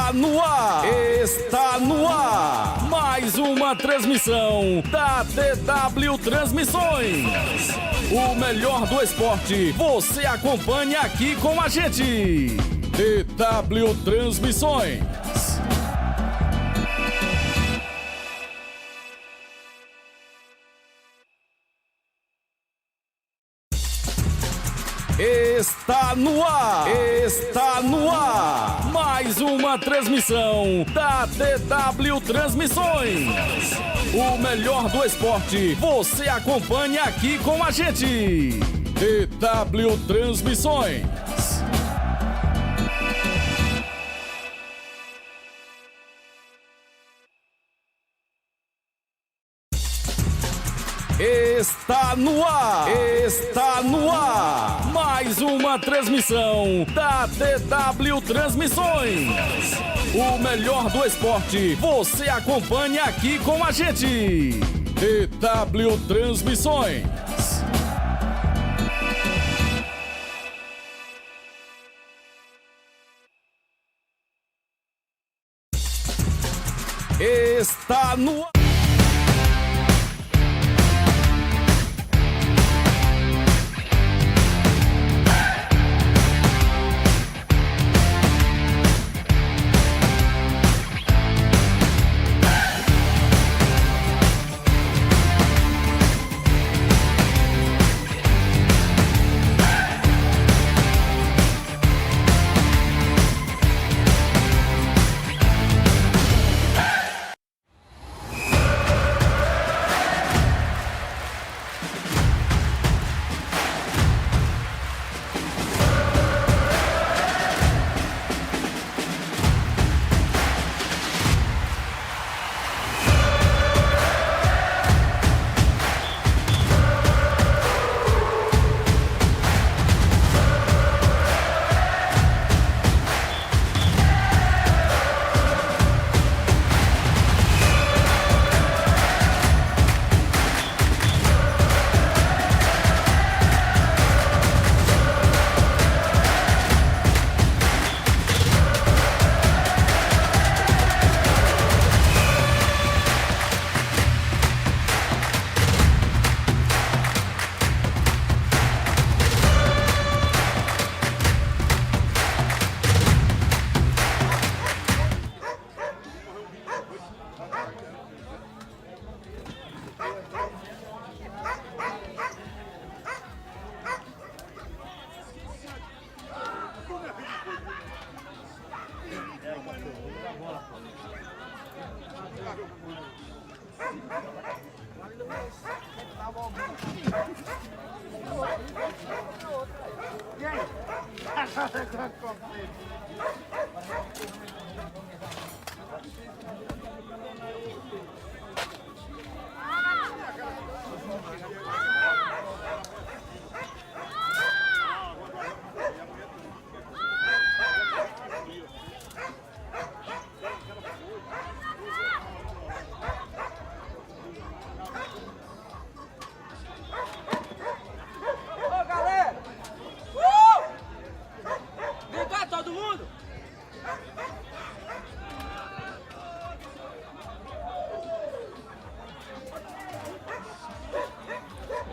Está no ar! Está no ar! Mais uma transmissão da DW Transmissões. O melhor do esporte você acompanha aqui com a gente. DW Transmissões. Está no ar! Está no ar! Mais uma transmissão da DW Transmissões. O melhor do esporte você acompanha aqui com a gente. DW Transmissões. Está no ar! Está no ar! Mais uma transmissão da DW Transmissões. O melhor do esporte você acompanha aqui com a gente. DW Transmissões. Está no ar!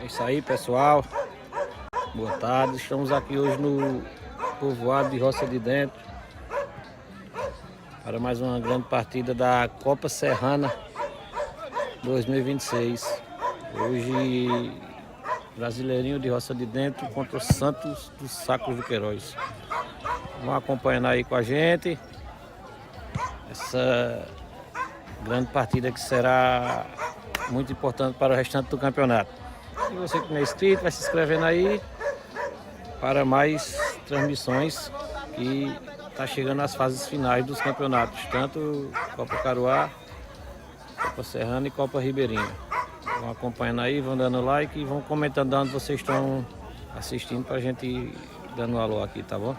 É isso aí, pessoal. Boa tarde. Estamos aqui hoje no povoado de Roça de Dentro para mais uma grande partida da Copa Serrana 2026. Hoje, Brasileirinho de Roça de Dentro contra o Santos dos Sacos do Queiroz. Vão acompanhando aí com a gente essa grande partida que será muito importante para o restante do campeonato. E você que não é inscrito, vai se inscrevendo aí para mais transmissões que está chegando às fases finais dos campeonatos, tanto Copa Caruá, Copa Serrana e Copa Ribeirinha. Vão acompanhando aí, vão dando like e vão comentando onde vocês estão assistindo para a gente ir dando um alô aqui, tá bom?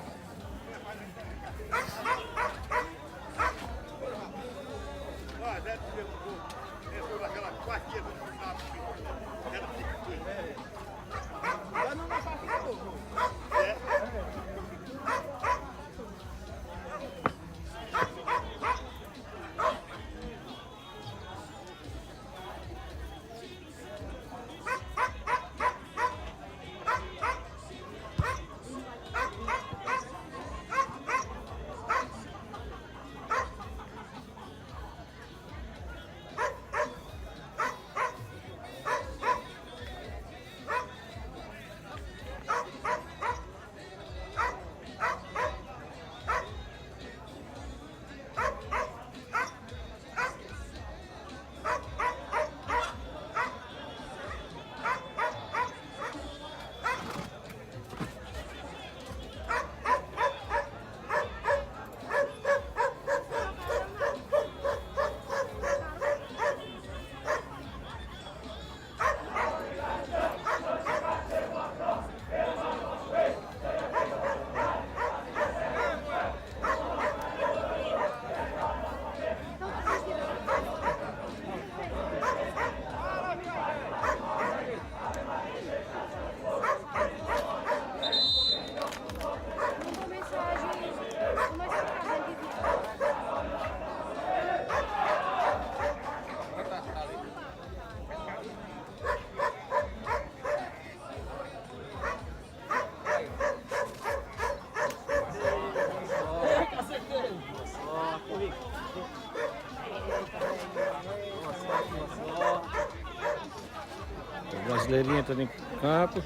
Brasileirinho entrando em campo.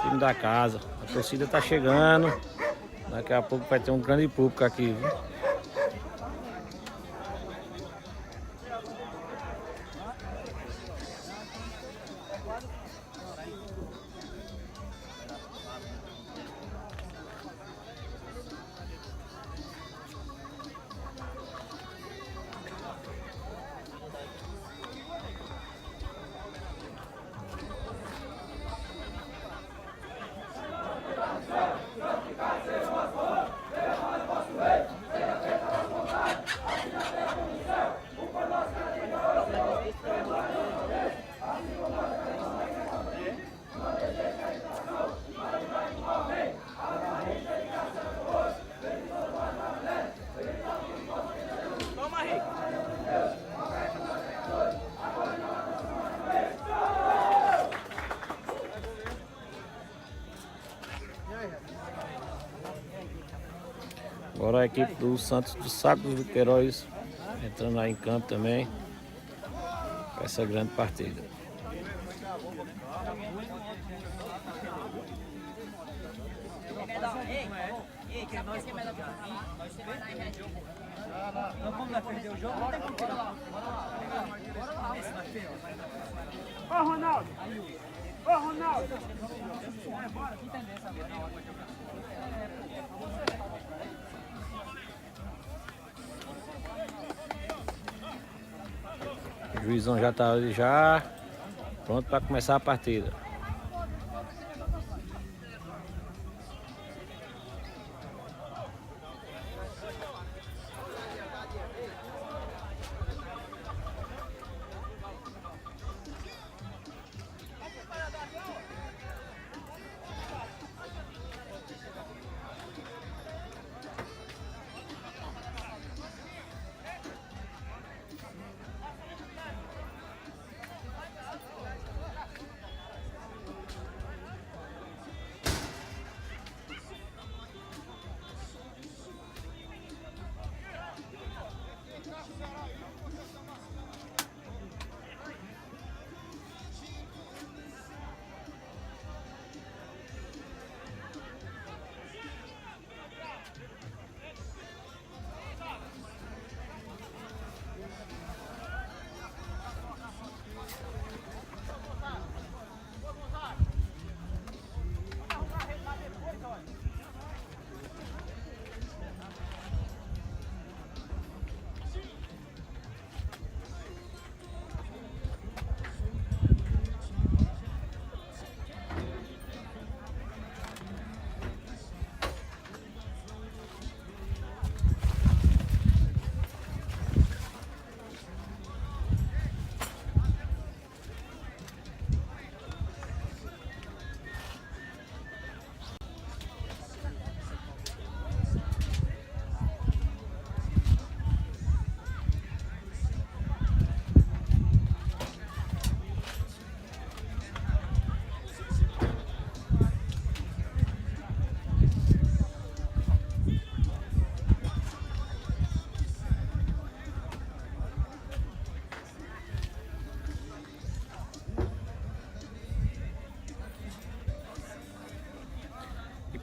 Time da casa. A torcida tá chegando. Daqui a pouco vai ter um grande público aqui, viu? Agora a equipe do Santos do Sacos do Queiroz entrando aí em campo também para essa grande partida. Ô Ronaldo! Ô Ronaldo! O juizão já está ali já pronto para começar a partida.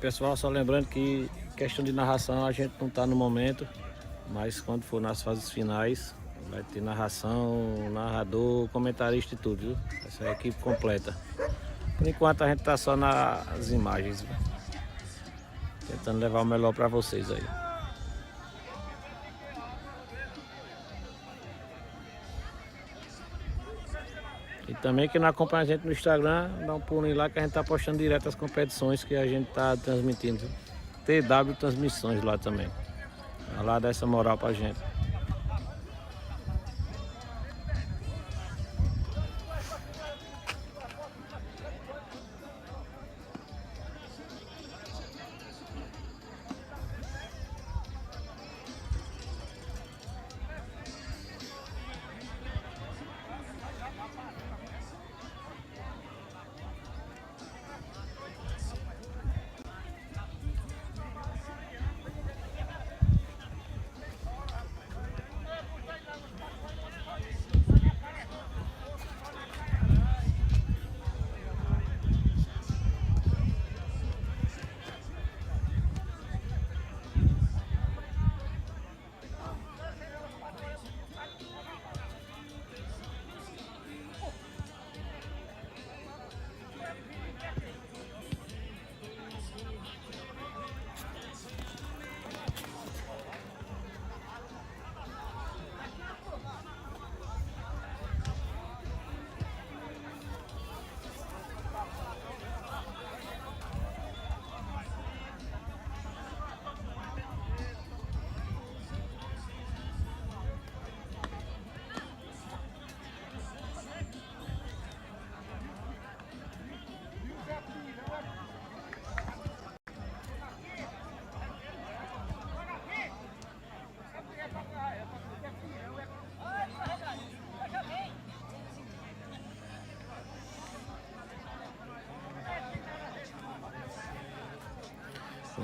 Pessoal, só lembrando que questão de narração a gente não está no momento, mas quando for nas fases finais vai ter narração, narrador, comentarista e tudo, viu? Essa é a equipe completa. Por enquanto a gente está só nas imagens, viu? Tentando levar o melhor para vocês aí. E também quem não acompanha a gente no Instagram, dá um pulinho lá que a gente tá postando direto as competições que a gente tá transmitindo. TW Transmissões lá também. Vai lá dar essa moral pra gente.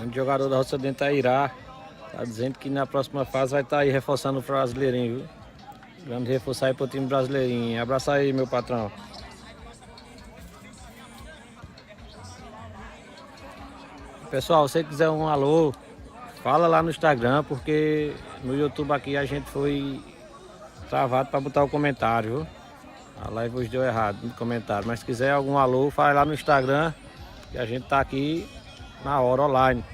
grande jogador da Roça Dentro é Irá. Tá dizendo que na próxima fase vai estar aí reforçando o brasileirinho, viu? Vamos reforçar aí pro time brasileirinho. Abraço aí, meu patrão. Pessoal, se você quiser um alô, fala lá no Instagram, porque no YouTube aqui a gente foi travado para botar o comentário, viu? A live hoje deu errado no comentário. Mas se quiser algum alô, fala lá no Instagram, que a gente tá aqui na hora online.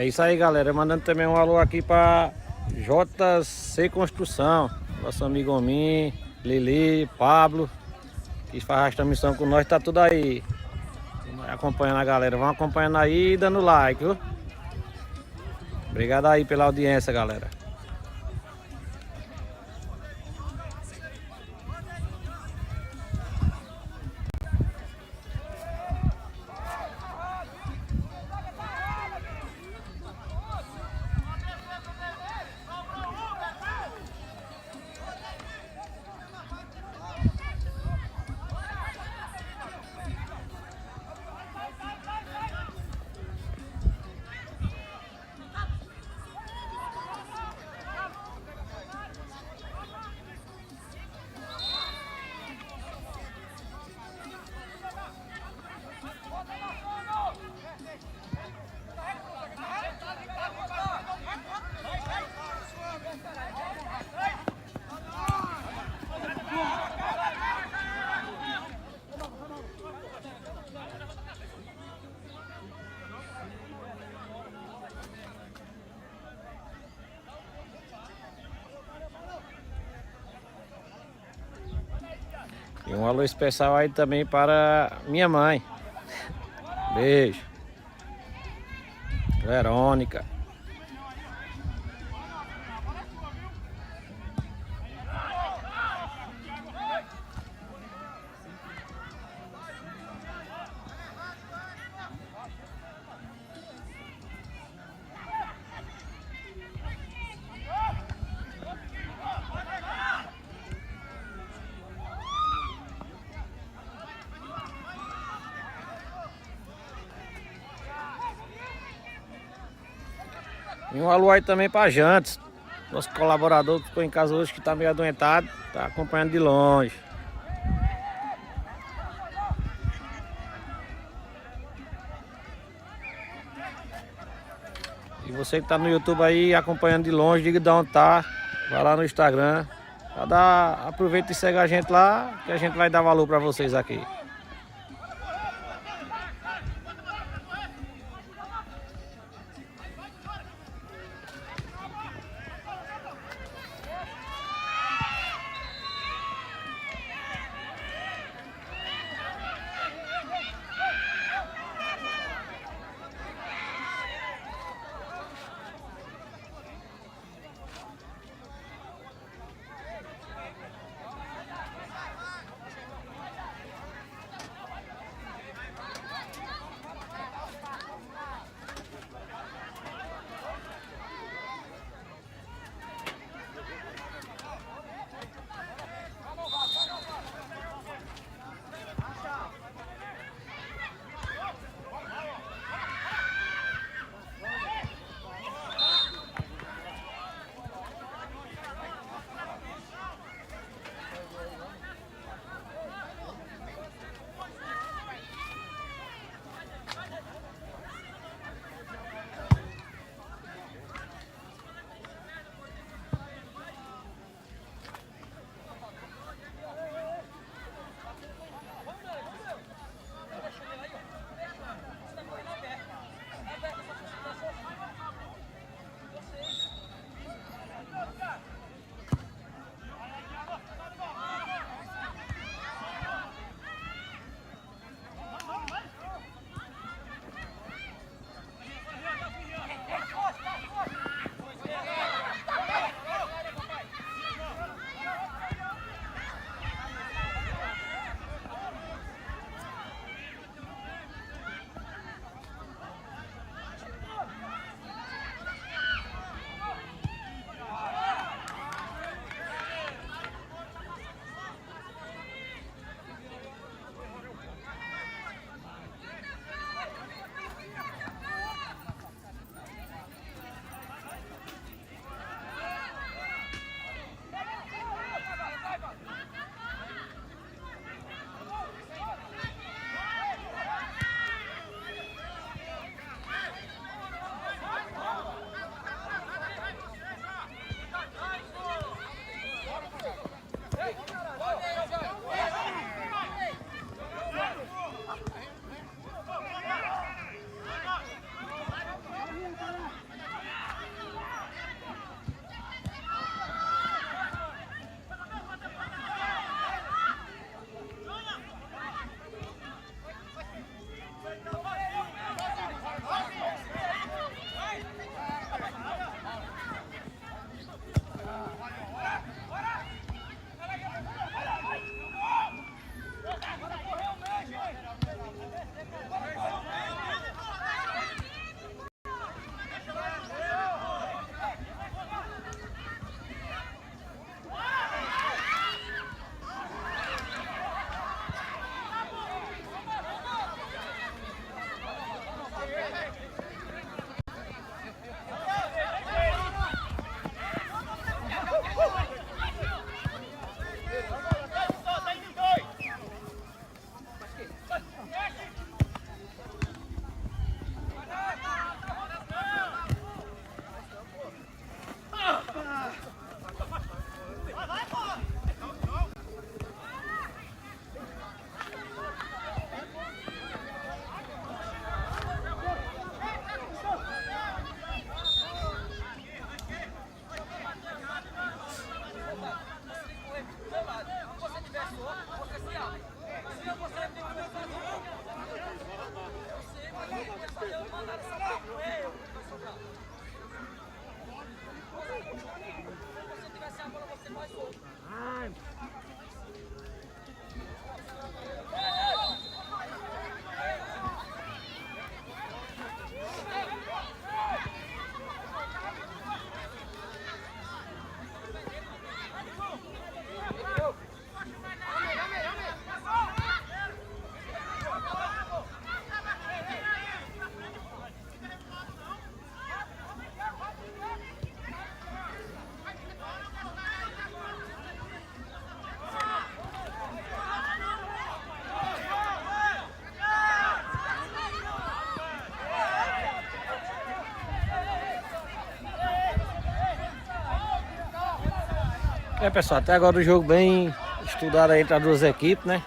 É isso aí, galera. Mandando também um alô aqui para JC Construção. Nosso amigo Omin, Lili, Pablo, que faz a transmissão com nós, tá tudo aí. Acompanhando a galera. Vão acompanhando aí e dando like, viu? Obrigado aí pela audiência, galera. E um alô especial aí também para minha mãe. Beijo. Verônica. E um alô aí também para Jantes, nosso colaborador que ficou em casa hoje, que está meio adoentado, está acompanhando de longe. E você que está no YouTube aí acompanhando de longe, diga de onde tá, vai lá no Instagram, aproveita e segue a gente lá, que a gente vai dar valor para vocês aqui. Pessoal, até agora o jogo bem estudado aí entre as duas equipes, né?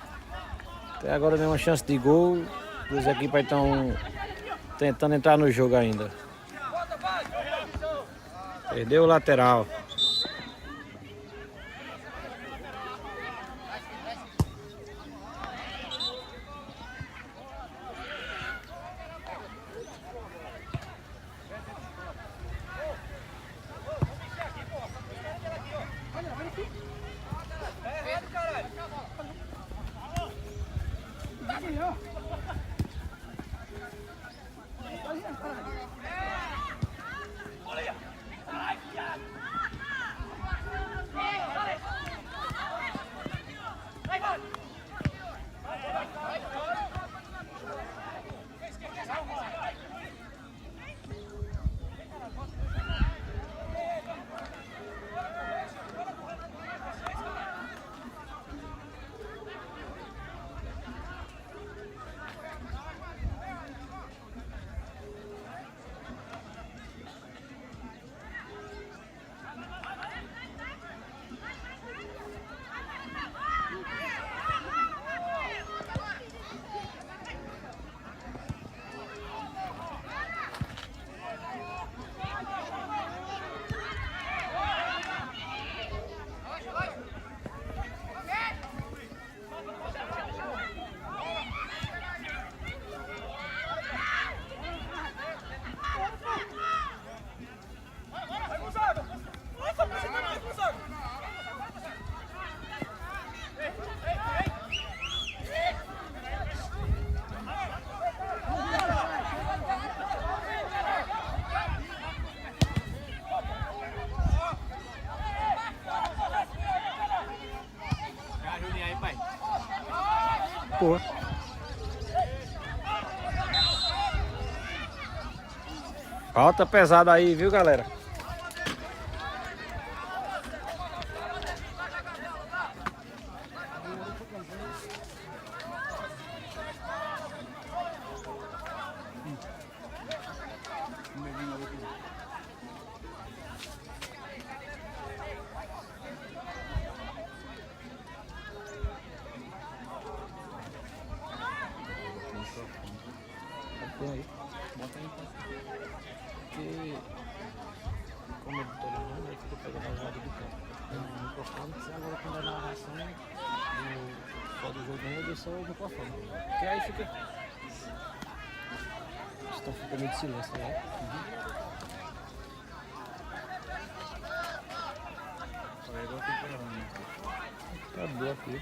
Até agora nenhuma chance de gol. Duas equipes estão tentando entrar no jogo ainda. Perdeu o lateral. Pô. Falta pesada aí, viu, galera? Aí. Bota aí, porque como eu tô olhando, aí fica pegando as vagas do campo. O microfone, se agora quando é narração do jogo ainda, eu só o microfone. Porque aí fica. Então fica meio de silêncio, né? Acabou aqui.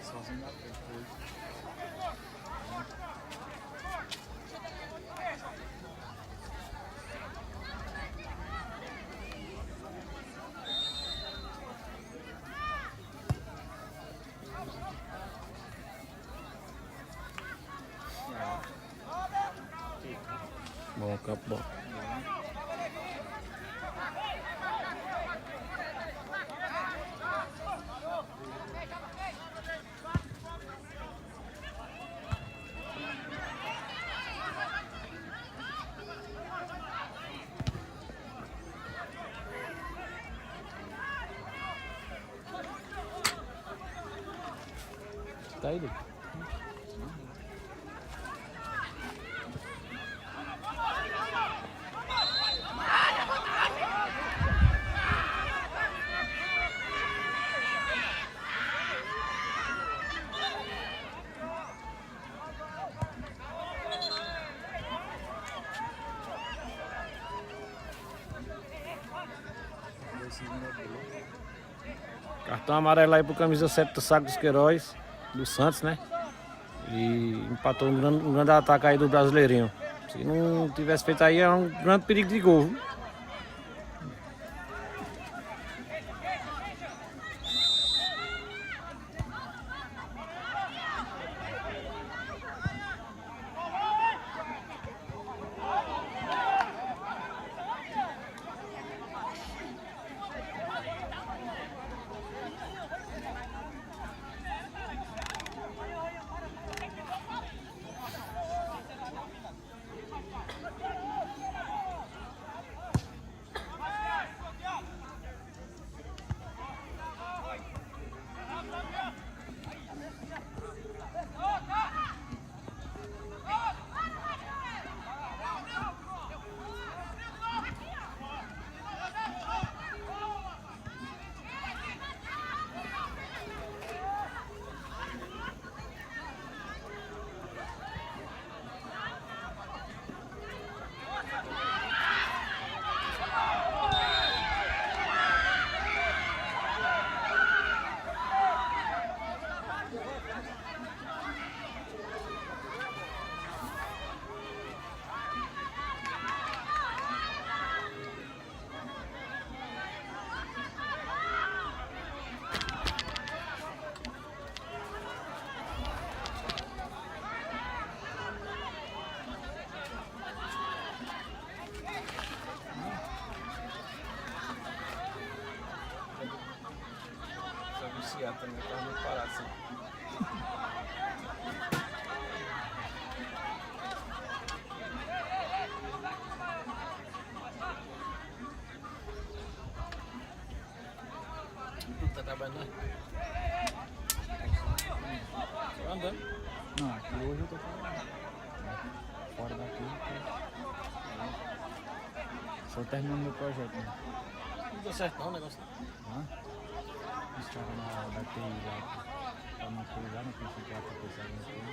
Sozinho na frente hoje. Bom, campo bom. Tá aí, Luke. Cartão amarelo aí pro camisa 7 do Saco dos Queiroz, do Santos, né? E empatou um grande ataque aí do Brasileirinho. Se não tivesse feito aí, era um grande perigo de gol. gato também, tá muito parado assim. Tu tá trabalhando, né? Tá andando? Não, aqui hoje eu tô fora daqui. Só terminando meu projeto, né? Não deu certo não o negócio. Os caras da TI lá, pra não coisar, não pensei que ia acontecer alguma coisa.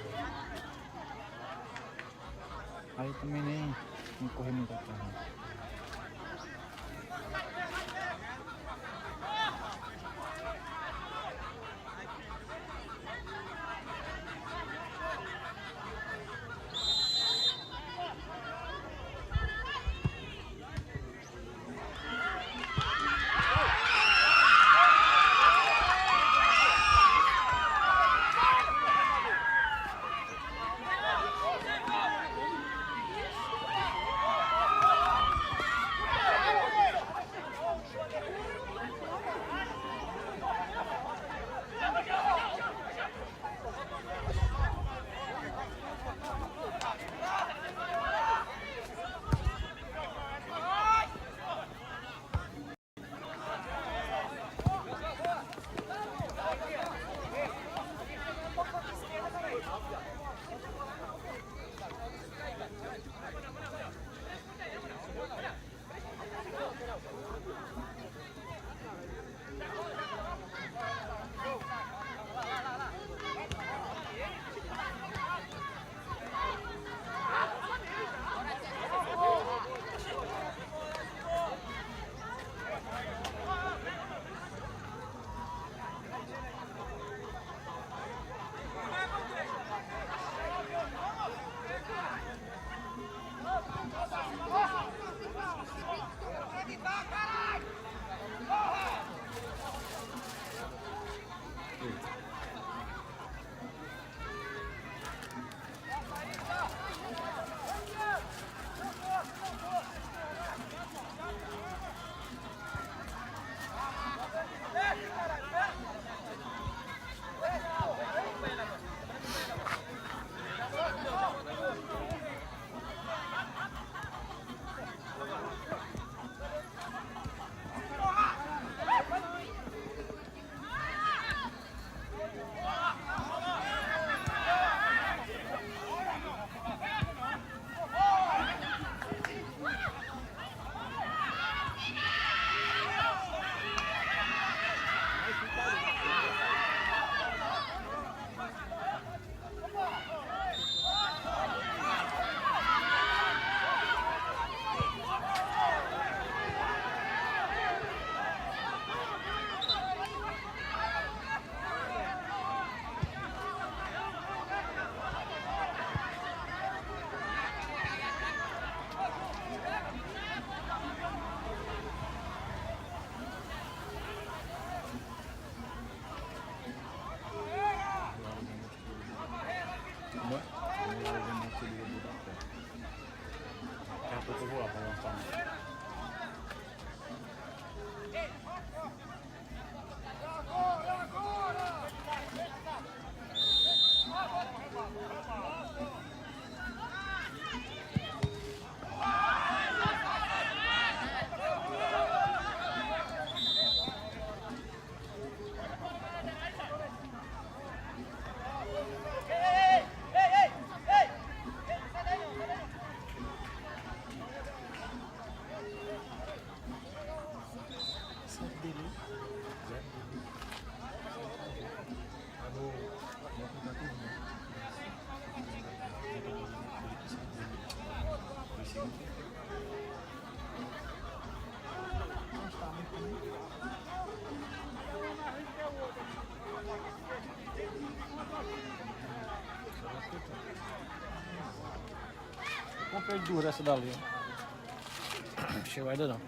Aí eu também nem corri muito atrás, né? Daqui a pouco eu vou lá pra lançar. Eu comprei duas dessa dali. Chegou ainda não.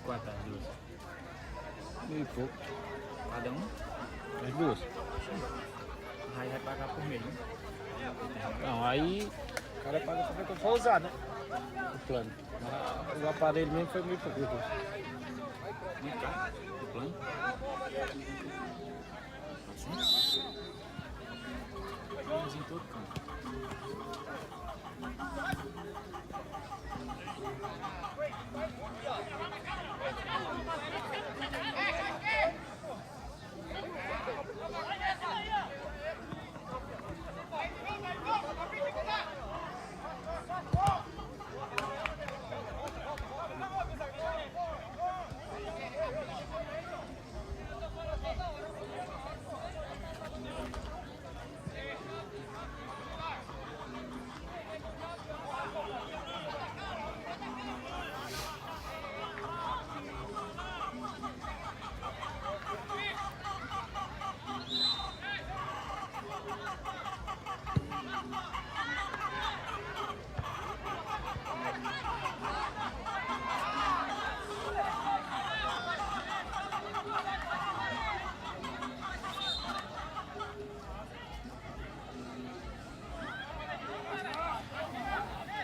Quanto as duas? 1.000 e pouco. Cada um? As duas. Aí vai pagar por mês, né? Não, aí o cara paga só quando for usar, né? O plano. Mas o aparelho mesmo foi 1.000 e pouco. Muito caro. O plano? 400? Planos em todo canto.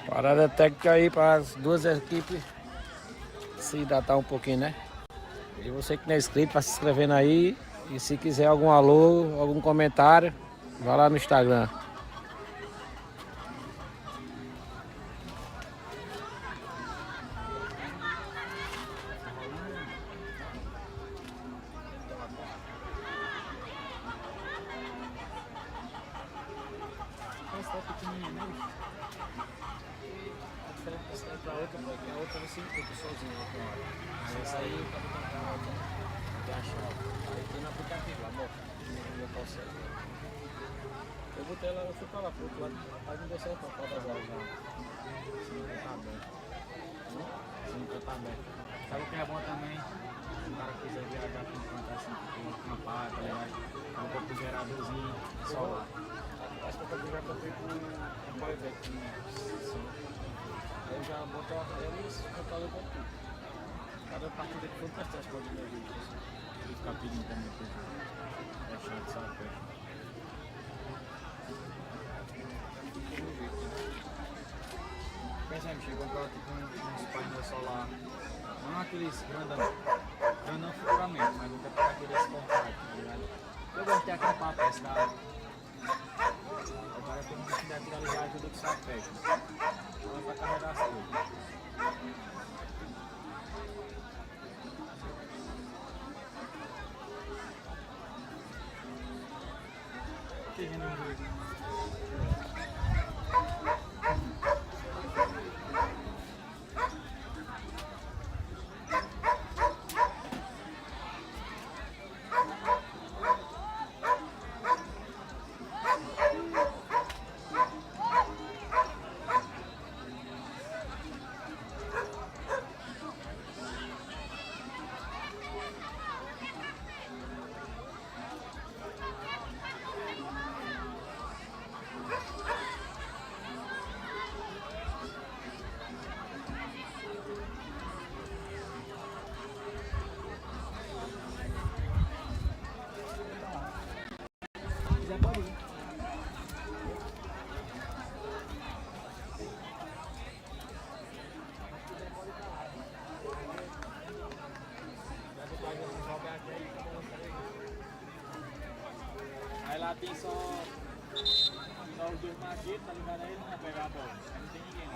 Parada técnica aí para as duas equipes se hidratar um pouquinho, né? E você que não é inscrito, vai se inscrevendo aí. E se quiser algum alô, algum comentário, vá lá no Instagram. Essa tá pequenininha, né? A diferença dessa daí pra outra, porque a outra você encontra sozinho na tomada. Mas essa aí eu tava tentando a outra, até achar. Aí tem no aplicativo lá, mostra. No local certo. Eu botei ela, eu fui pra lá, pro outro lado. Mas não deu certo, não. Falta as horas já. Se não tá aberto. Se não tá aberto. Sabe o que é bom também? Se o cara quiser viajar com um canto assim, com uma pá, tá ligado? Coloca pro geradorzinho solar. Acho que eu já comprei com um buyback. Aí eu já boto a tela e esse computador com tudo. Cada partida que for testar, acho que pode ver vídeo. E ficar pedindo também pra gente. É chato, sabe? Pensa aí, chegou comprar tipo uns painéis solar. Não aqueles grandão futuramente, mas nunca pegar aqueles compactos, tá ligado? Eu gosto de acampar a peça da água. Agora tem que tirar aquilo ali já ajuda que sabe pega. Então é pra carregar as coisas. Que gente não viu. Aí lá tem só os dois maquetes, tá ligado? Aí eles não vão pegar a bola. Aí não tem ninguém lá.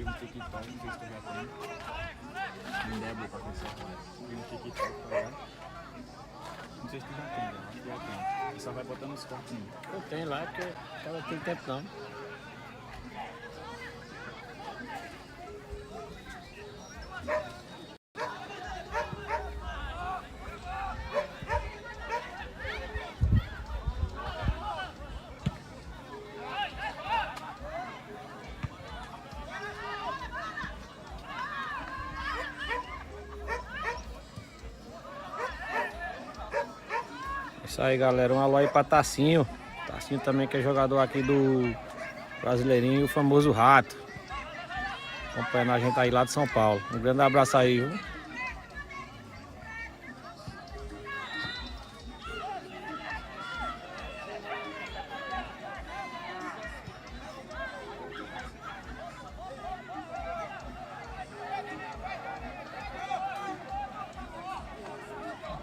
crio um TikTok, não sei se tu já tem. Me lembra pra pensar. Crio um TikTok, tá ligado? Não sei se tu já tem, né? Acho que já tem. E só vai botando os cortes. Eu tenho lá, porque ela tem tempo não. Isso aí, galera, um alô aí pra Tacinho. Tacinho também que é jogador aqui do Brasileirinho, o famoso Rato. Acompanhando a gente aí lá de São Paulo. Um grande abraço aí, viu?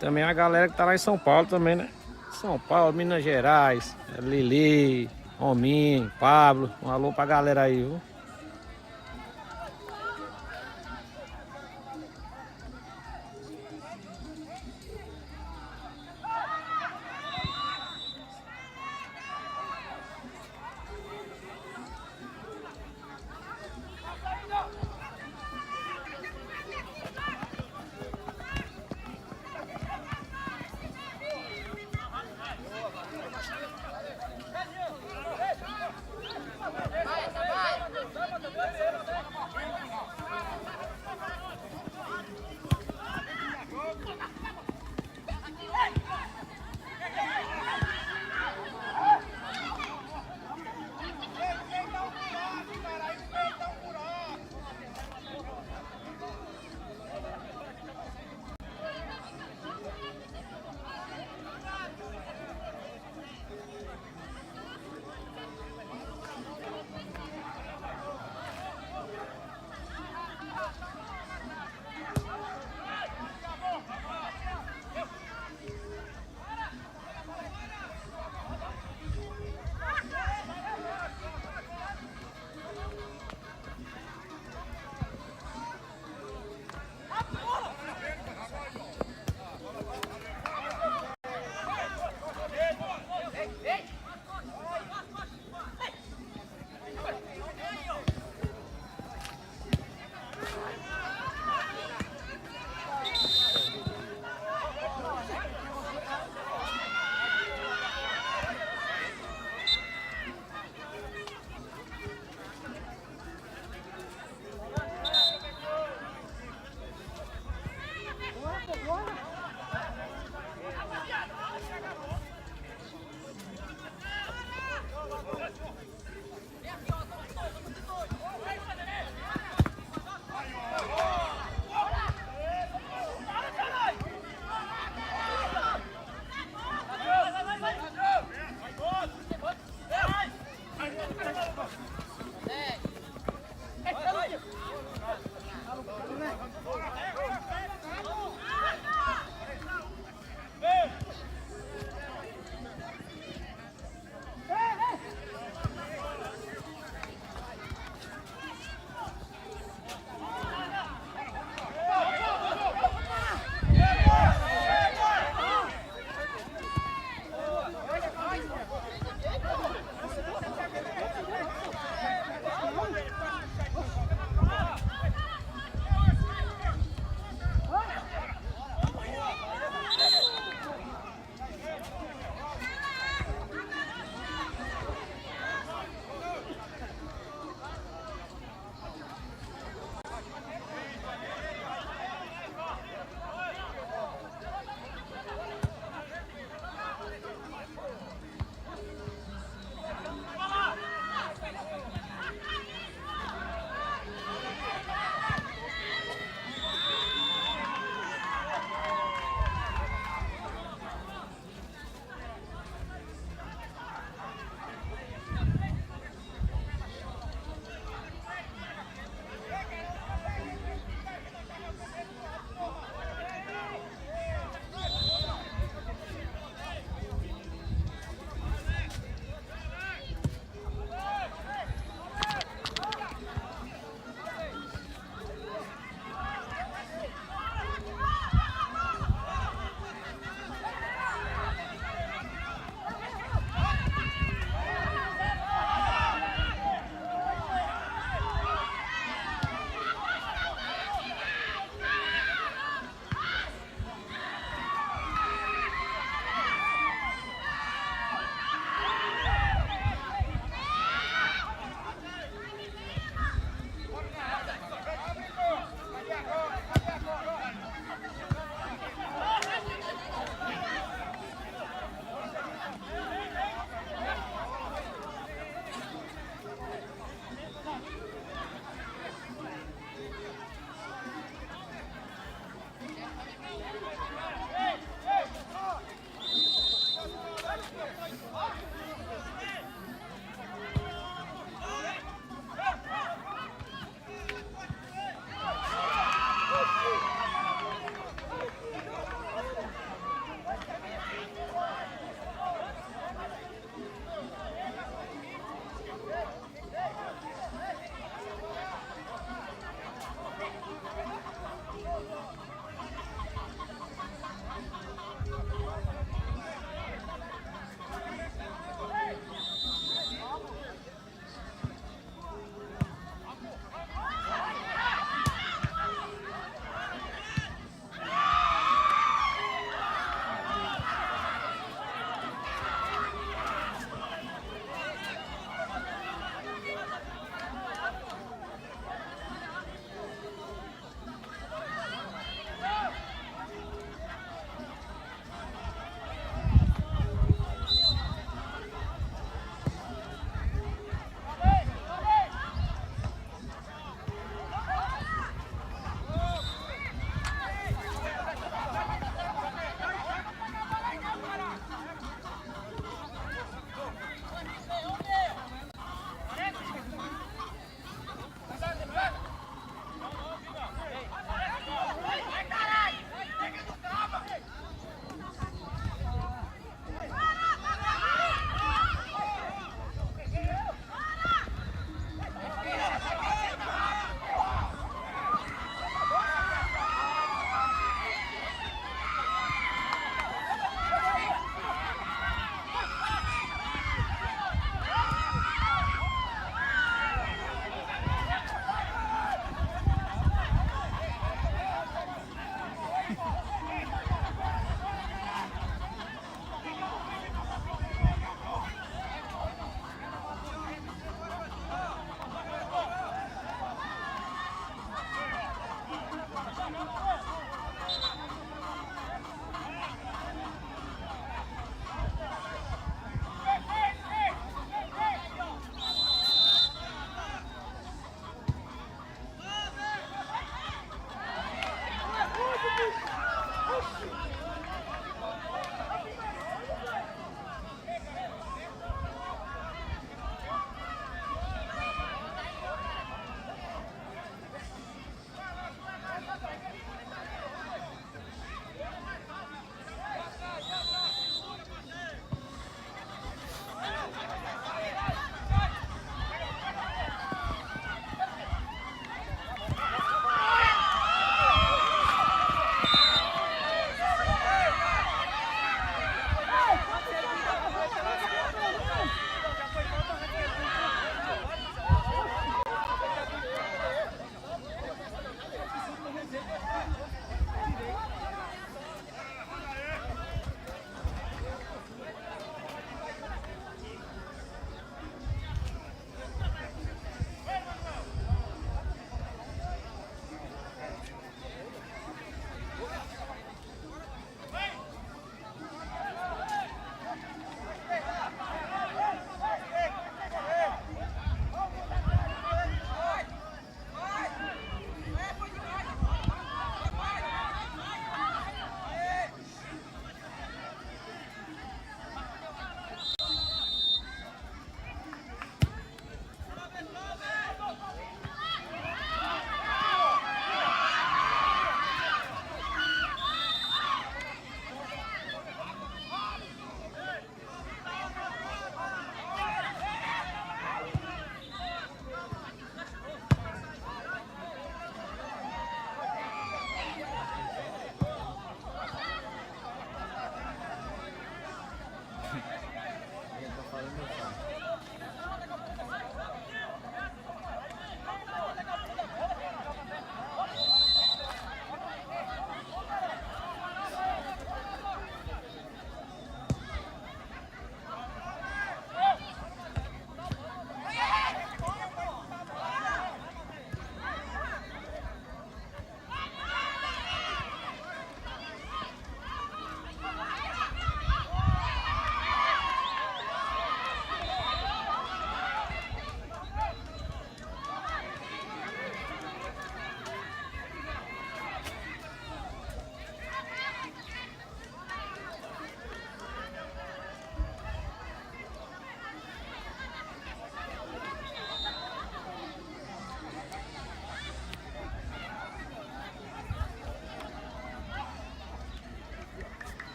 Também a galera que tá lá em São Paulo também, né? São Paulo, Minas Gerais, Lili, Rominho, Pablo. Um alô pra galera aí, viu?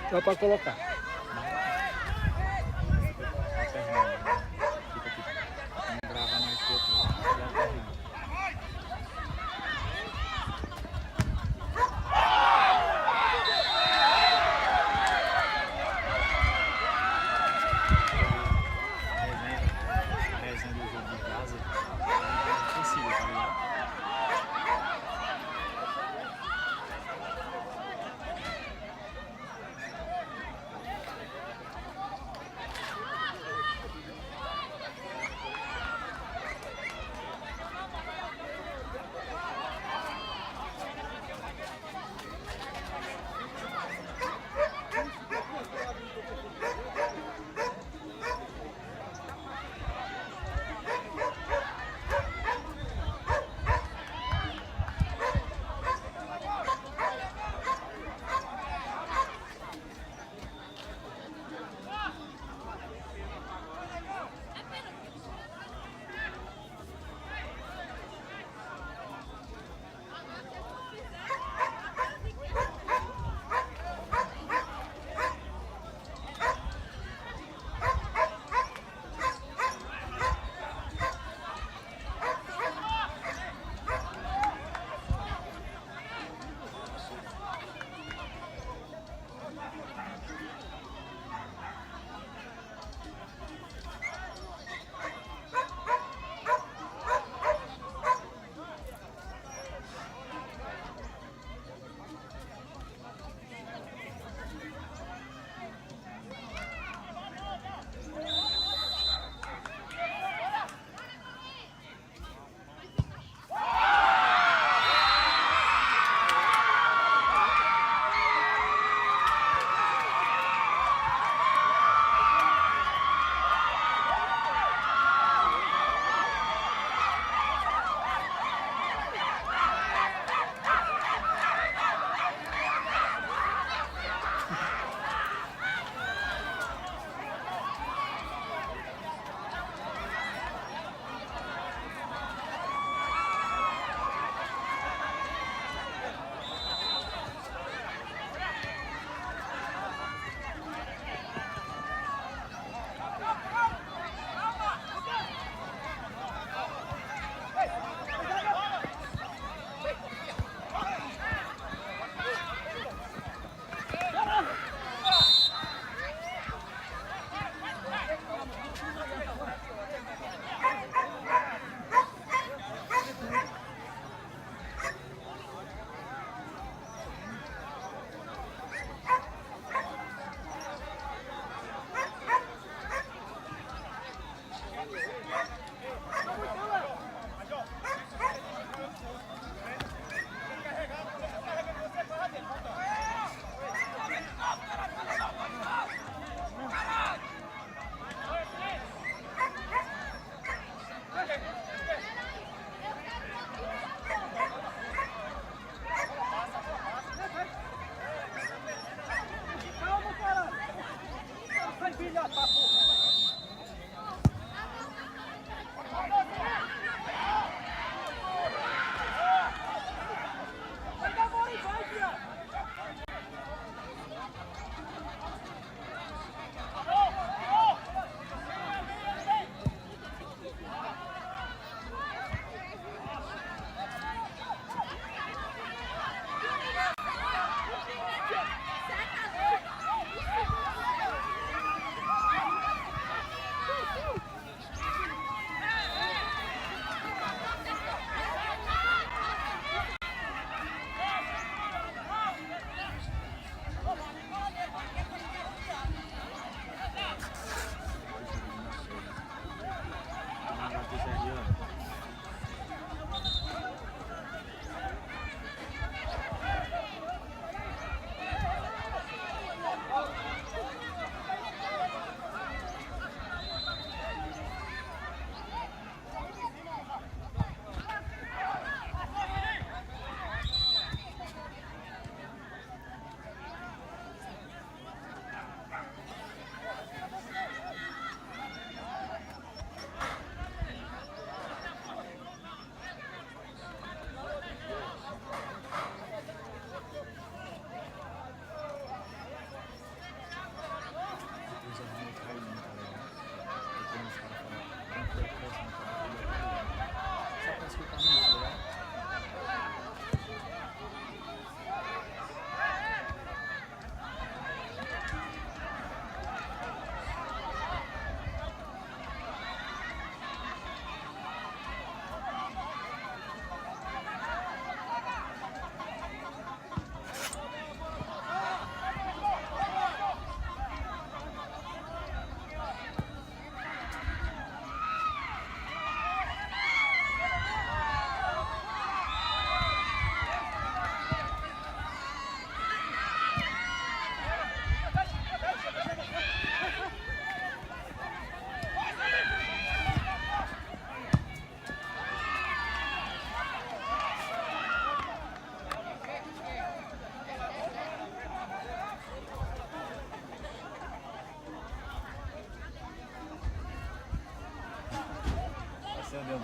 Dá pra colocar. Alternando, né? Fica tipo, um gravando aqui, outro lá, e alternando. A resenha do jogo de casa é possível, tá ligado?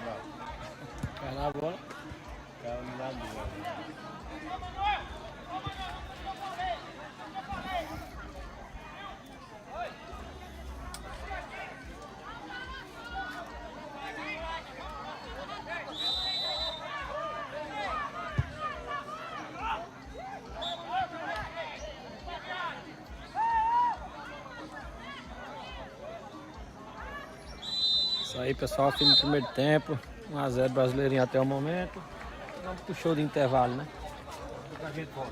Cai na bola. Caiu na bola. Isso aí, pessoal, fim do primeiro tempo. 1 a 0 Brasileirinho até o momento. Vamos pro show de intervalo, né? A gente volta.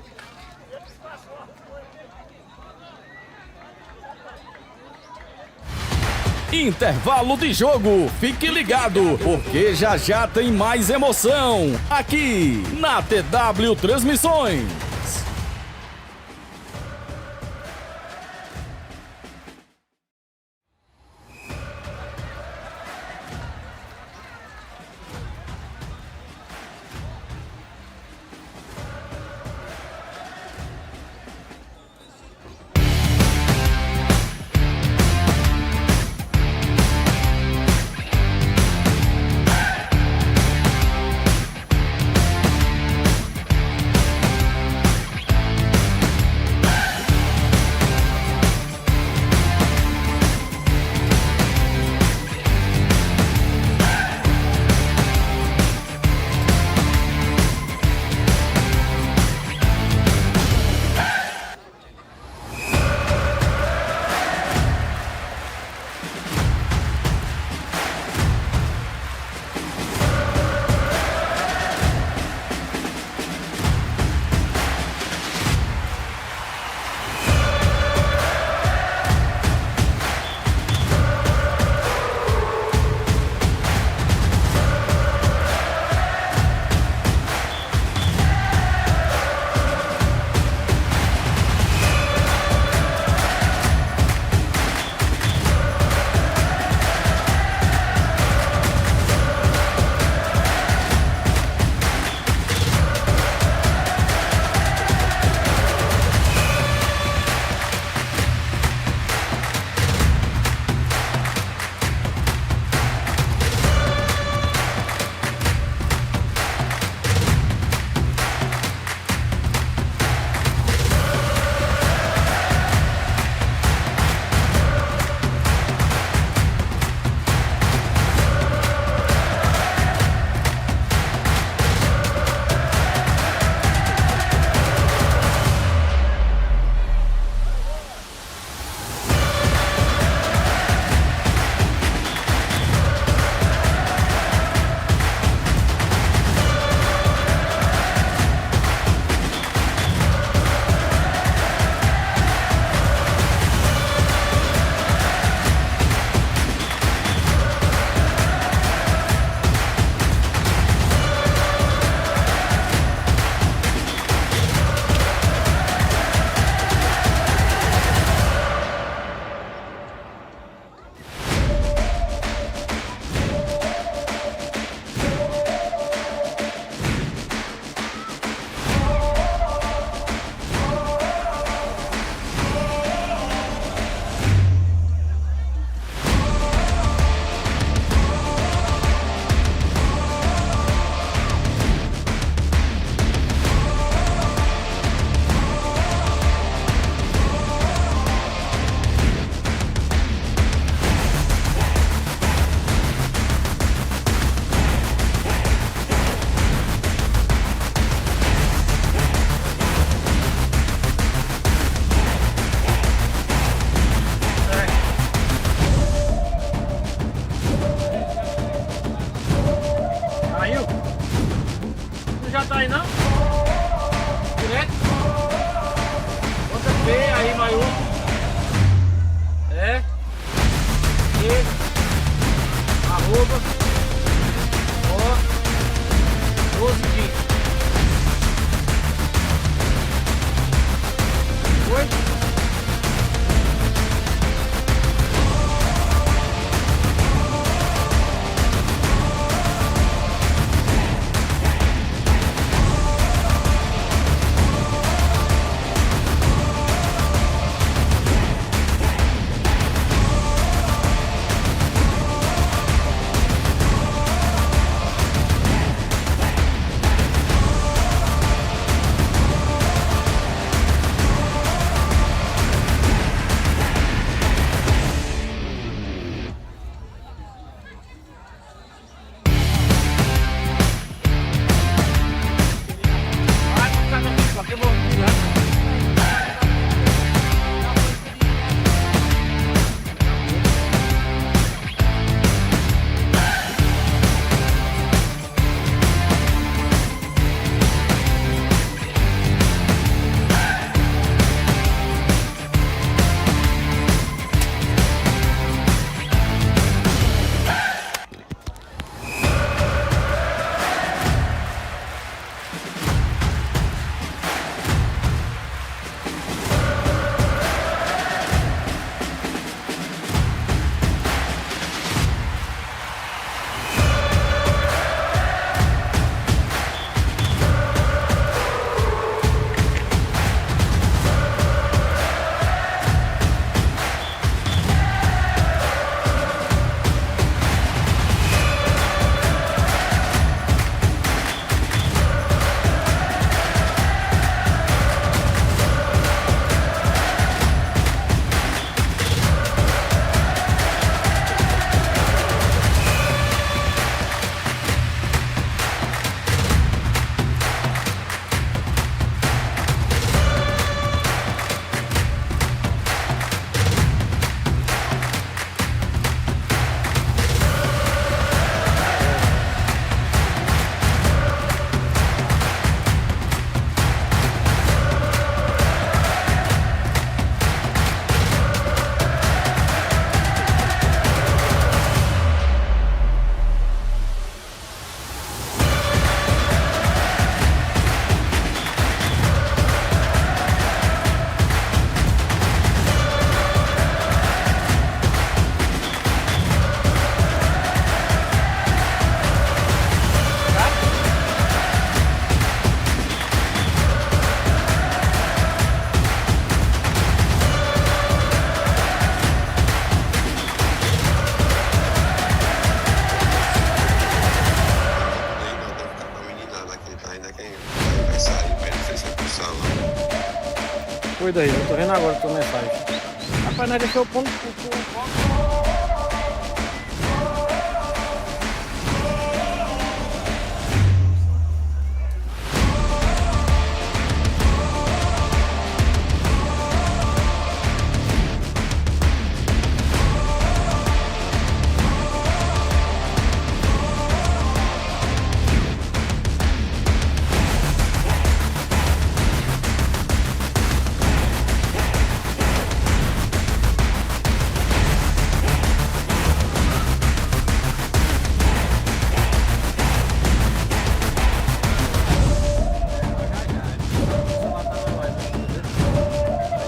Intervalo de jogo. Fique ligado, porque já já tem mais emoção aqui na TW Transmissões. Foi daí, eu tô vendo agora a tua mensagem. Rapaz, nós deixou o ponto.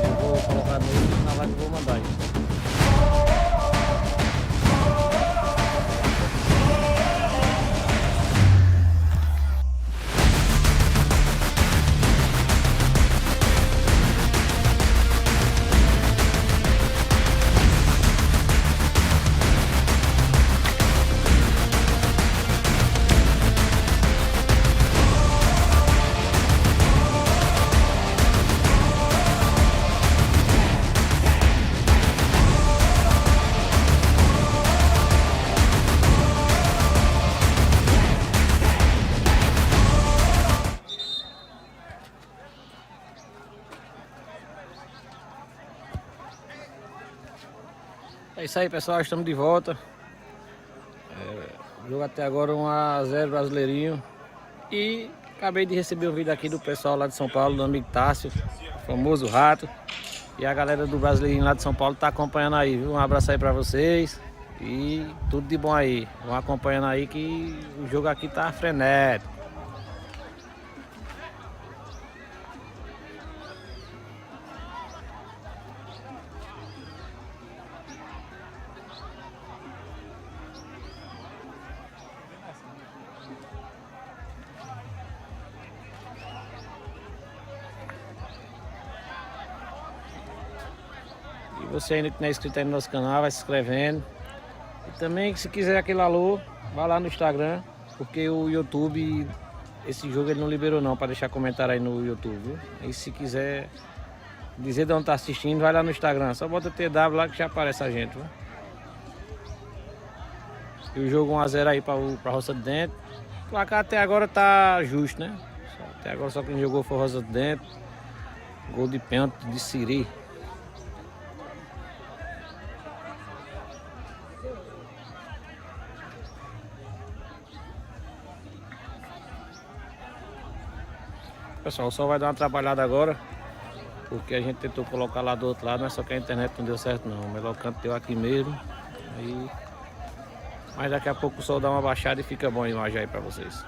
Eu vou colocar nele na live e vou mandar isso. É isso aí, pessoal, estamos de volta. O jogo até agora 1-0 Brasileirinho. E acabei de receber um vídeo aqui do pessoal lá de São Paulo, do amigo Tássio, o famoso Rato. E a galera do Brasileirinho lá de São Paulo tá acompanhando aí, viu? Um abraço aí pra vocês e tudo de bom aí. Vão acompanhando aí que o jogo aqui tá frenético. E você ainda que não é inscrito aí no nosso canal, vai se inscrevendo. E também, se quiser aquele alô, vai lá no Instagram, porque o YouTube, esse jogo ele não liberou não, para deixar comentário aí no YouTube, viu? E se quiser dizer de onde tá assistindo, vai lá no Instagram, só bota TW lá que já aparece a gente, viu? E o jogo 1-0 aí pra Roça de Dentro. O placar até agora tá justo, né? Até agora só quem jogou foi Roça de Dentro. Gol de pênalti de Siri. Pessoal, o sol vai dar uma trabalhada agora, porque a gente tentou colocar lá do outro lado, mas só que a internet não deu certo não. O melhor canto deu aqui mesmo. Aí... Mas daqui a pouco o sol dá uma baixada e fica bom a imagem aí pra vocês.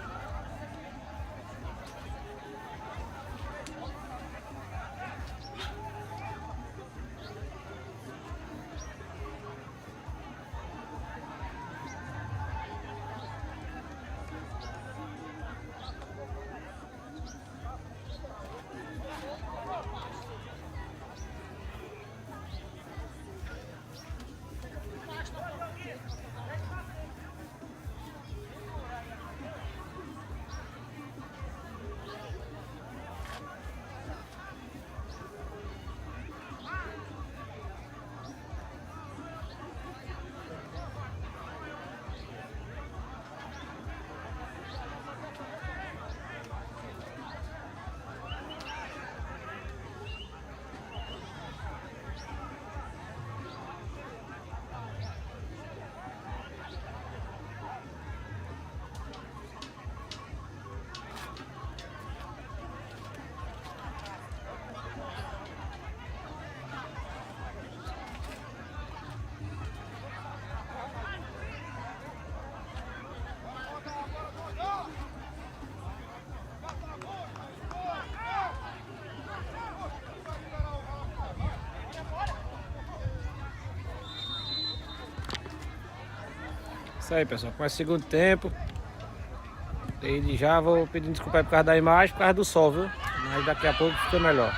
Isso aí, pessoal, começa o segundo tempo. E já vou pedindo desculpa aí por causa da imagem, por causa do sol, viu? Mas daqui a pouco fica melhor.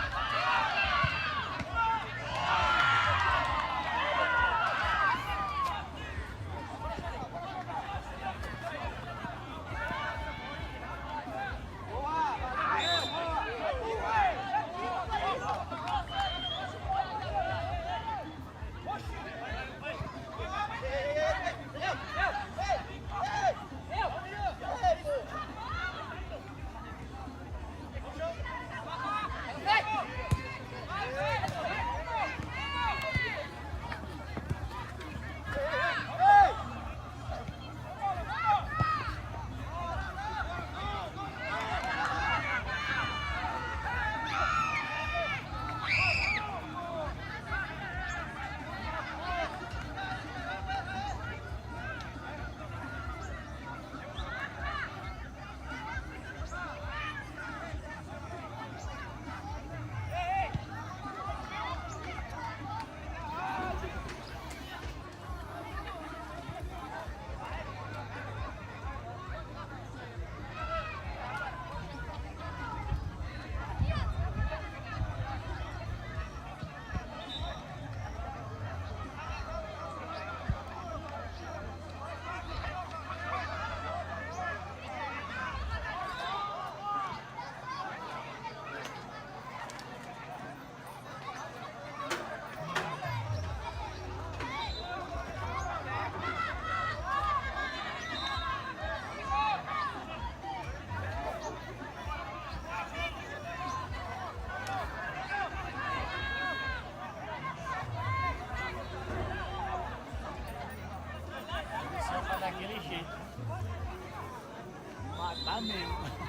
Oxi. Matar mesmo.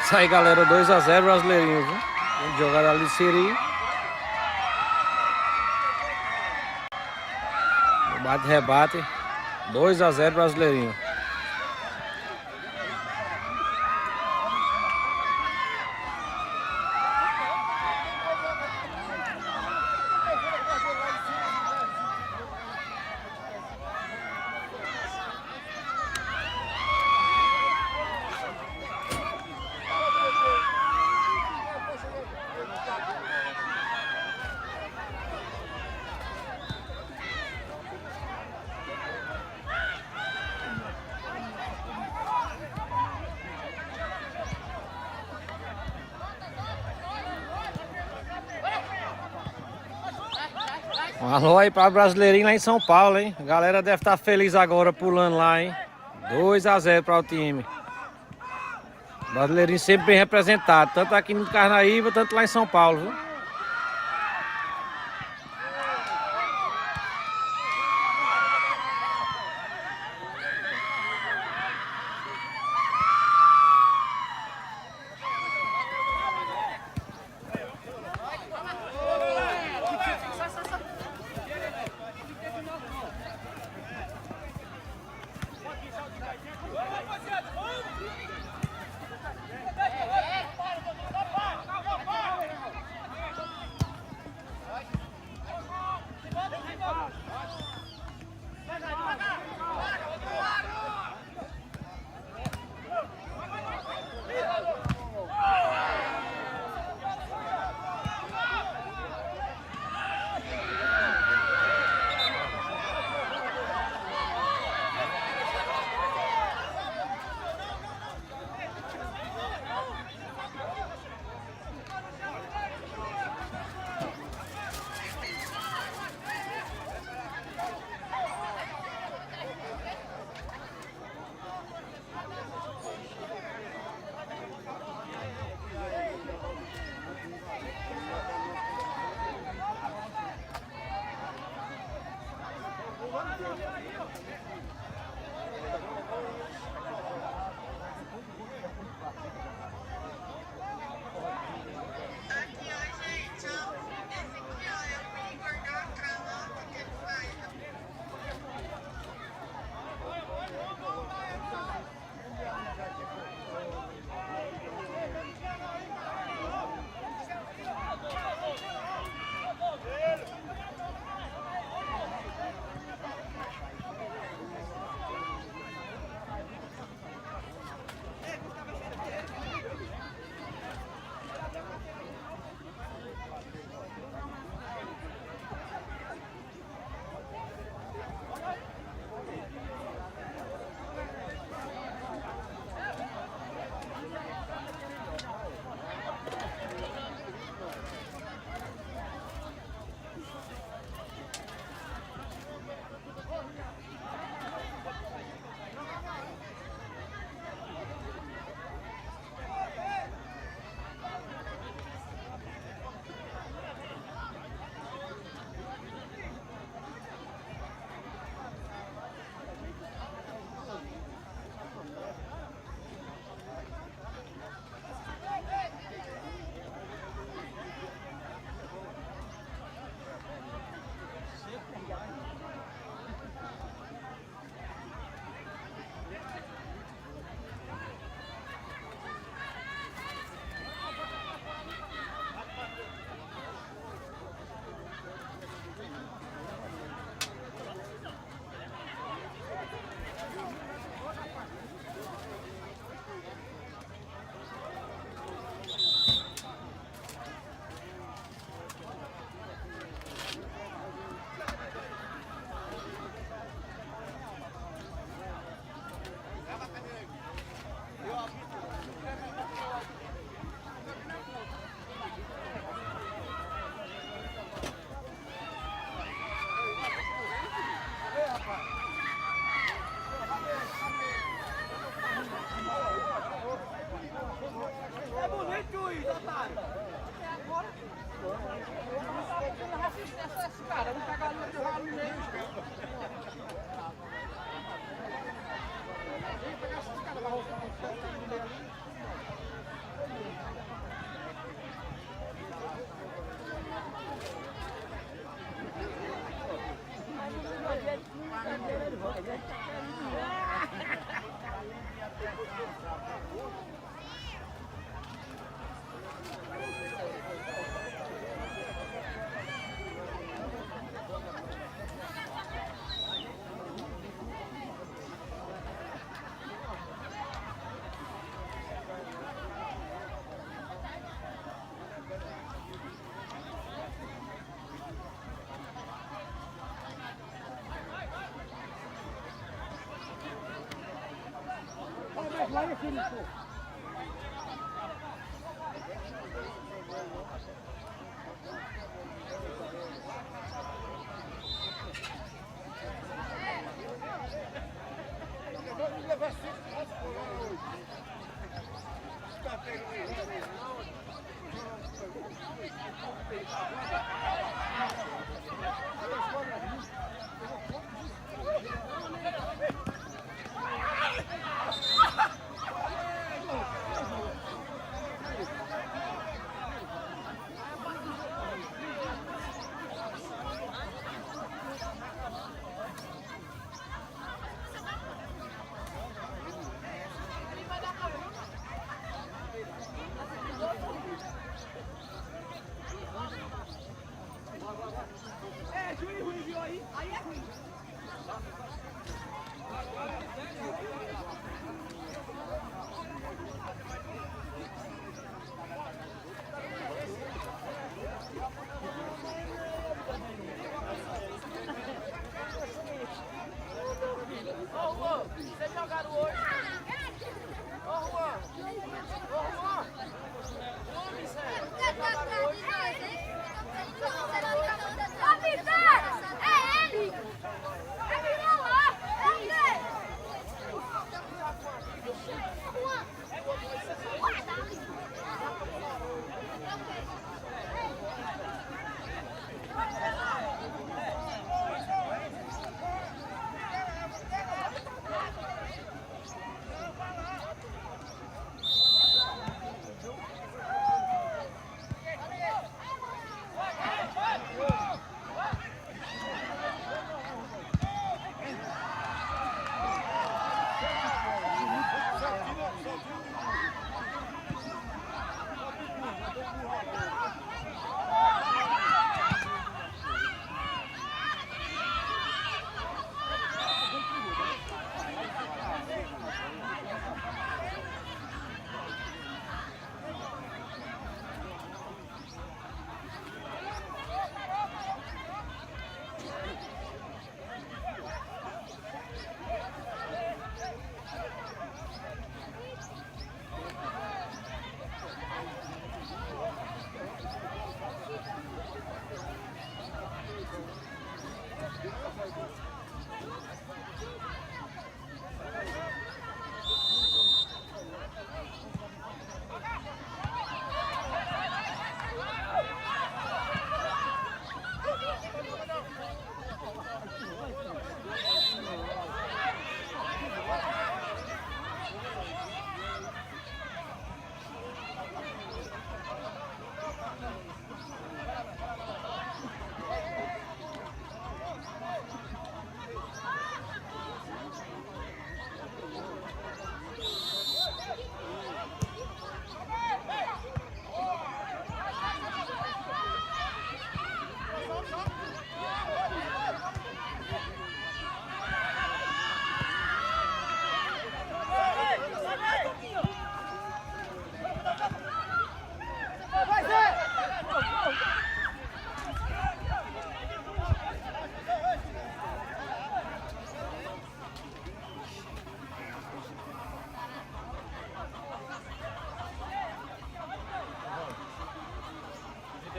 Isso aí, galera, 2 a 0 Brasileirinho, viu? Vamos jogar ali de Siri. Bate-rebate. 2 a 0 Brasileirinho. Um alô aí para Brasileirinho lá em São Paulo, hein? A galera deve estar feliz agora pulando lá, hein? 2 a 0 para o time. Brasileirinho sempre bem representado, tanto aqui no Carnaíba, tanto lá em São Paulo, viu? Vai aqui no corpo. Juiz ruim, viu aí? Aí é ruim. Ô, Juan, vocês jogaram hoje? Ô, Juan! Ô, Juan! Juan, sério! Vocês jogaram hoje? Ô, Vitória! É ele! É menino lá! É ele!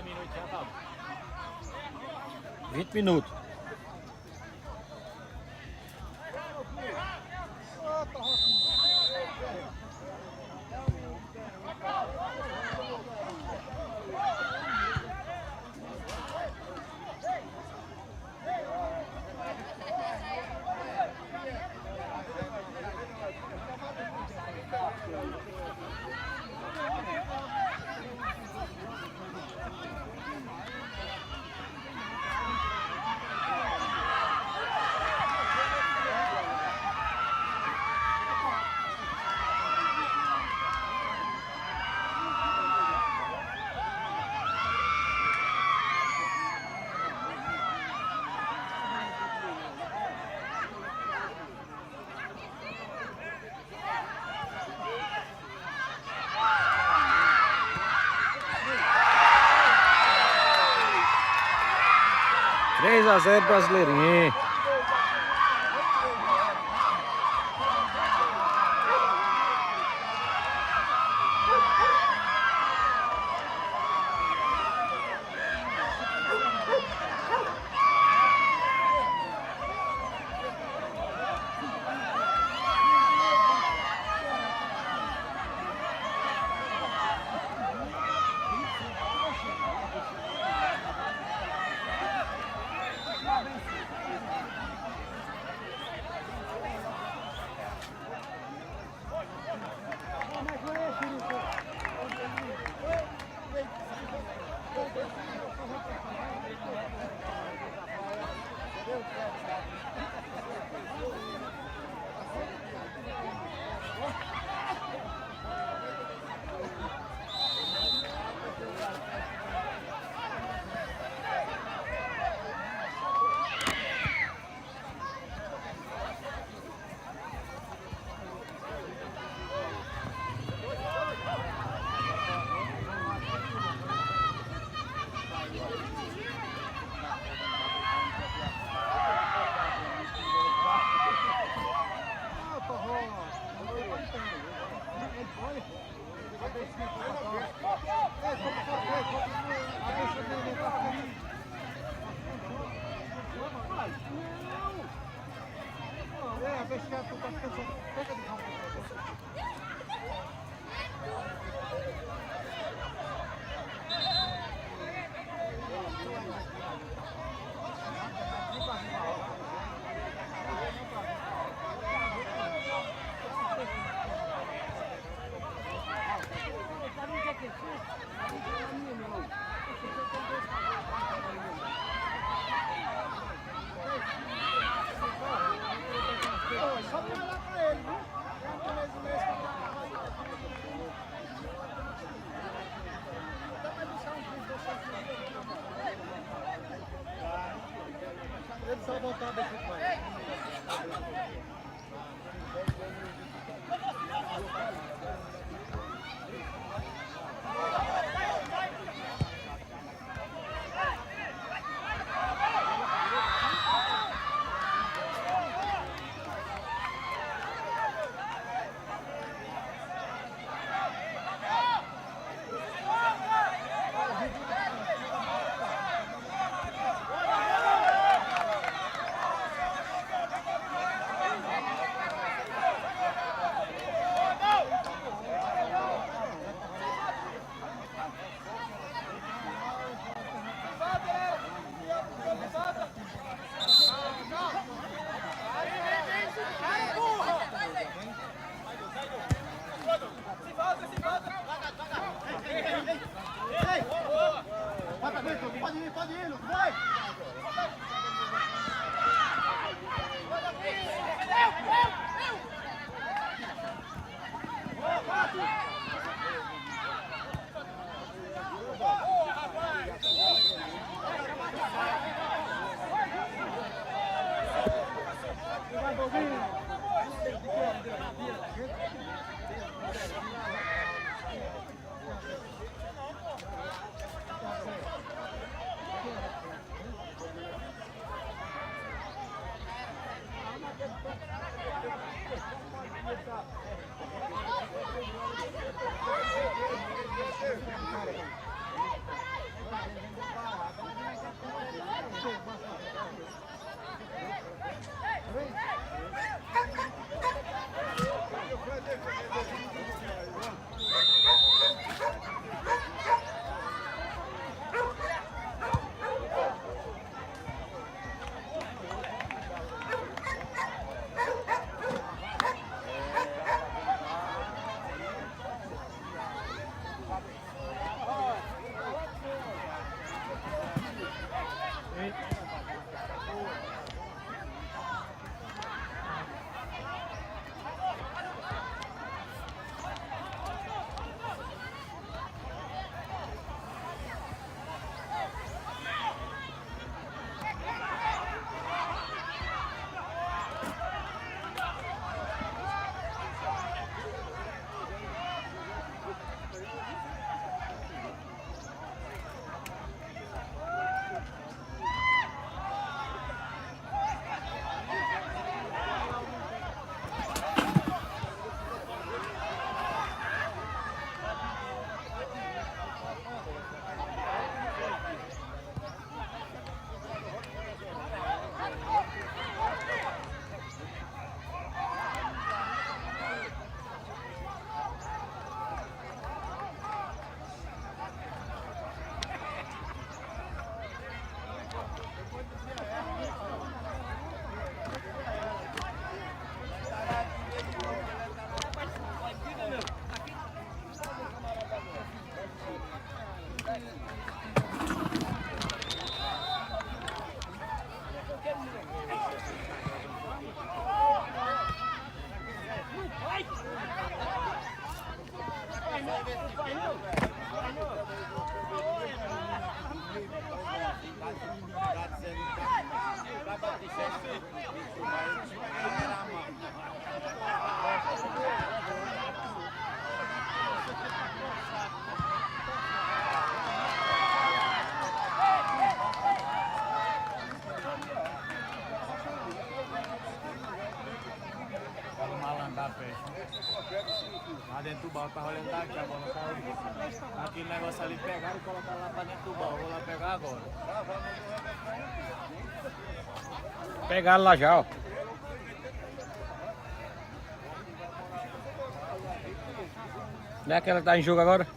minutos já tá. 20 minutos. Três a 0 Brasileirinho. Ele só voltar daqui com ele. Pode ir, vai! Lá dentro do baú, tava olhando daqui, a bola caiu. Aquele negócio ali, pegaram e colocaram lá pra dentro do baú. Vou lá pegar agora. Pegaram lá já, ó. Não é aquela que tá em jogo agora?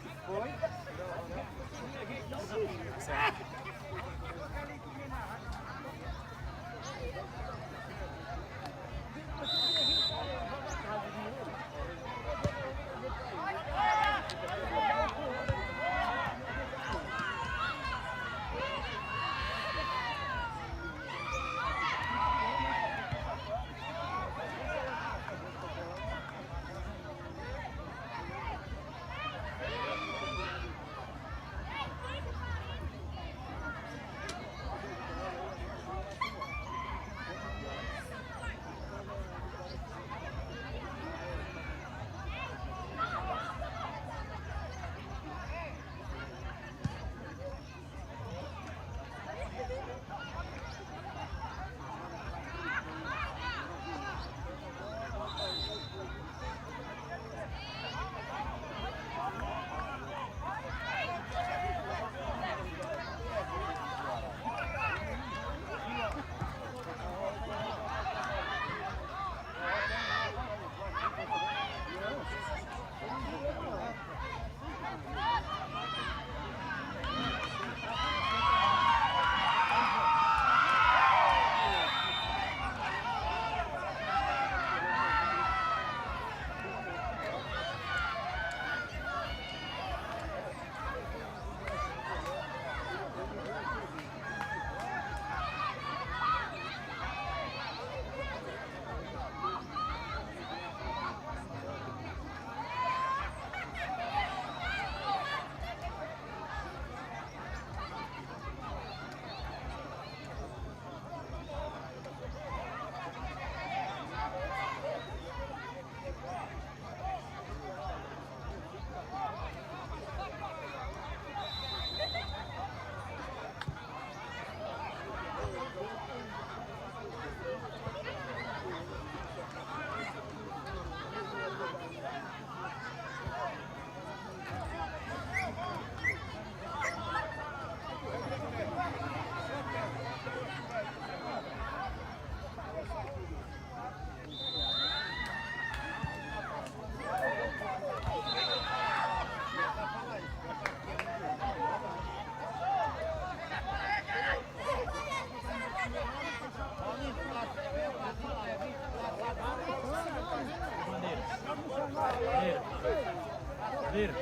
Vira.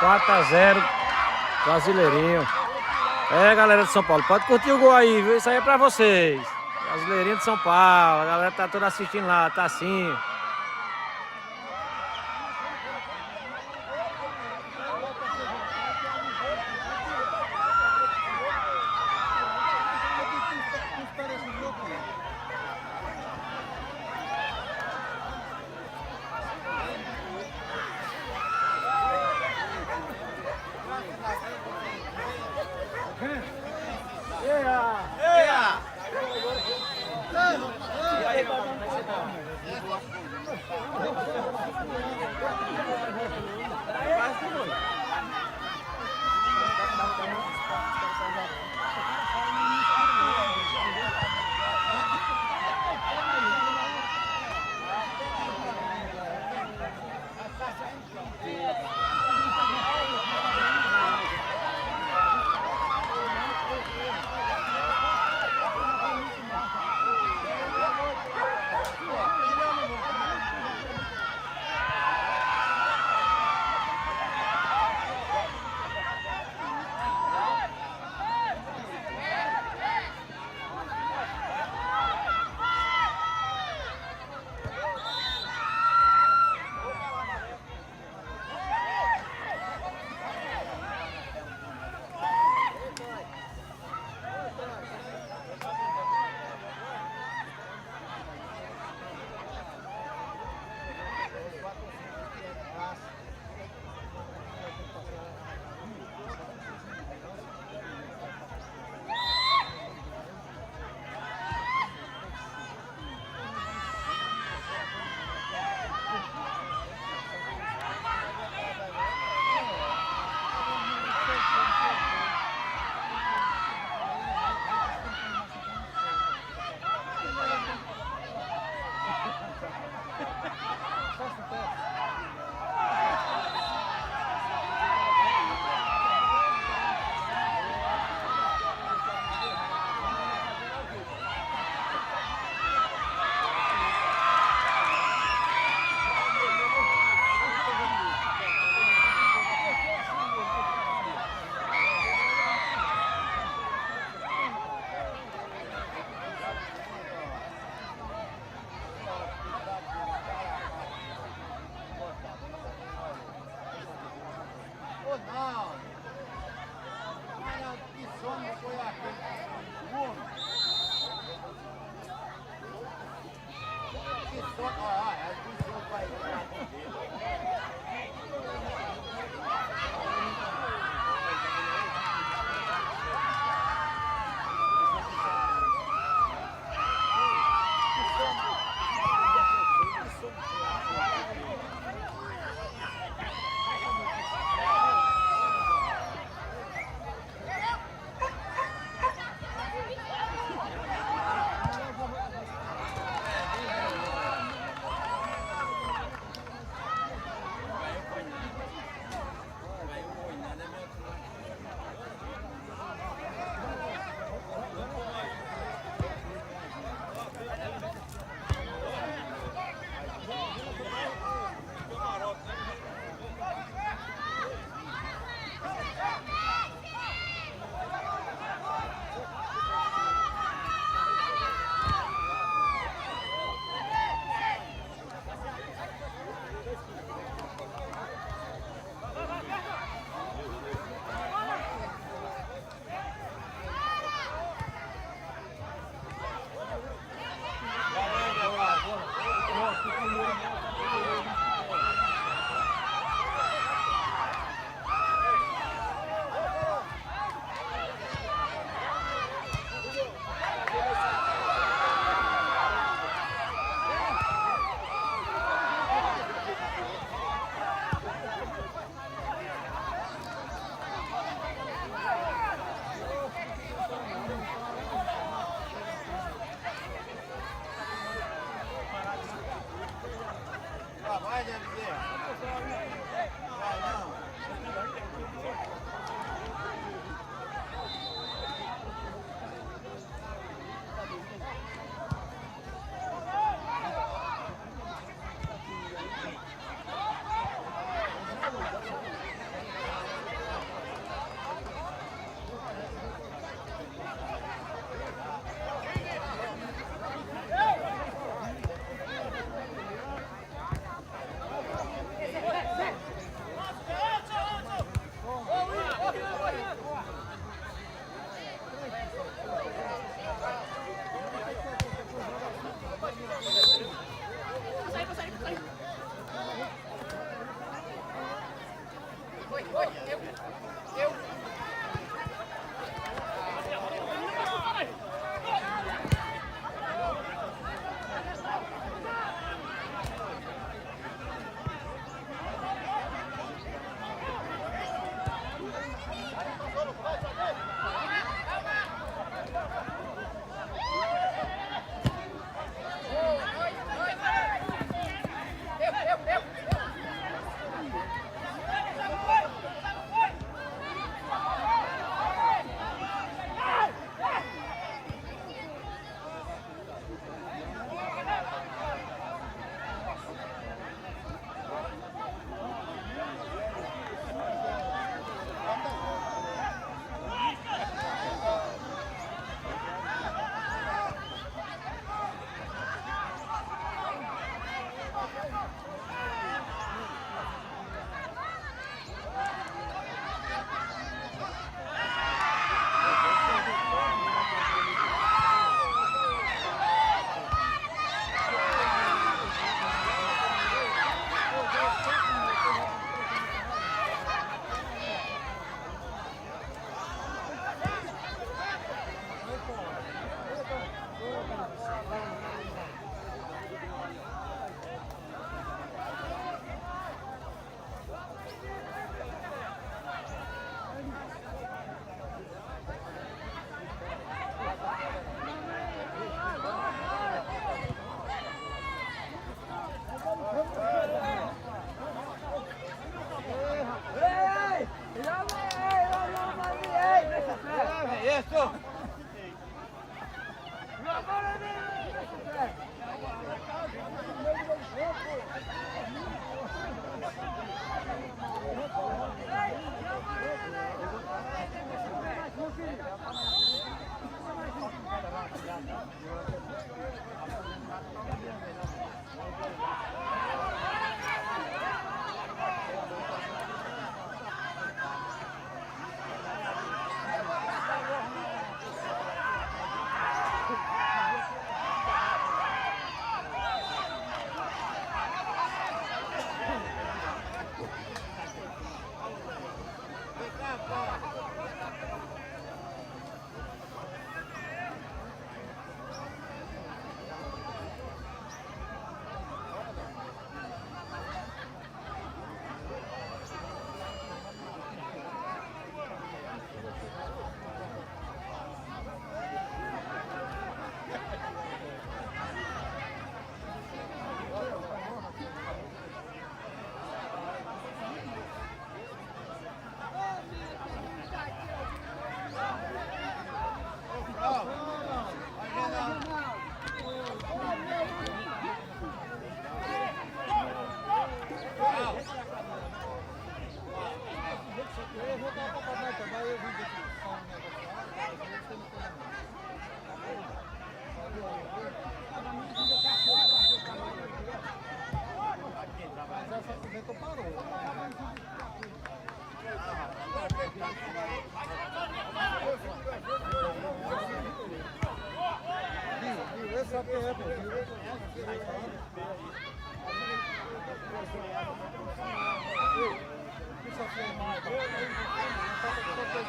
4-0, Brasileirinho. É, galera de São Paulo, pode curtir o gol aí, viu? Isso aí é pra vocês. Brasileirinho de São Paulo, a galera tá toda assistindo lá, tá assim.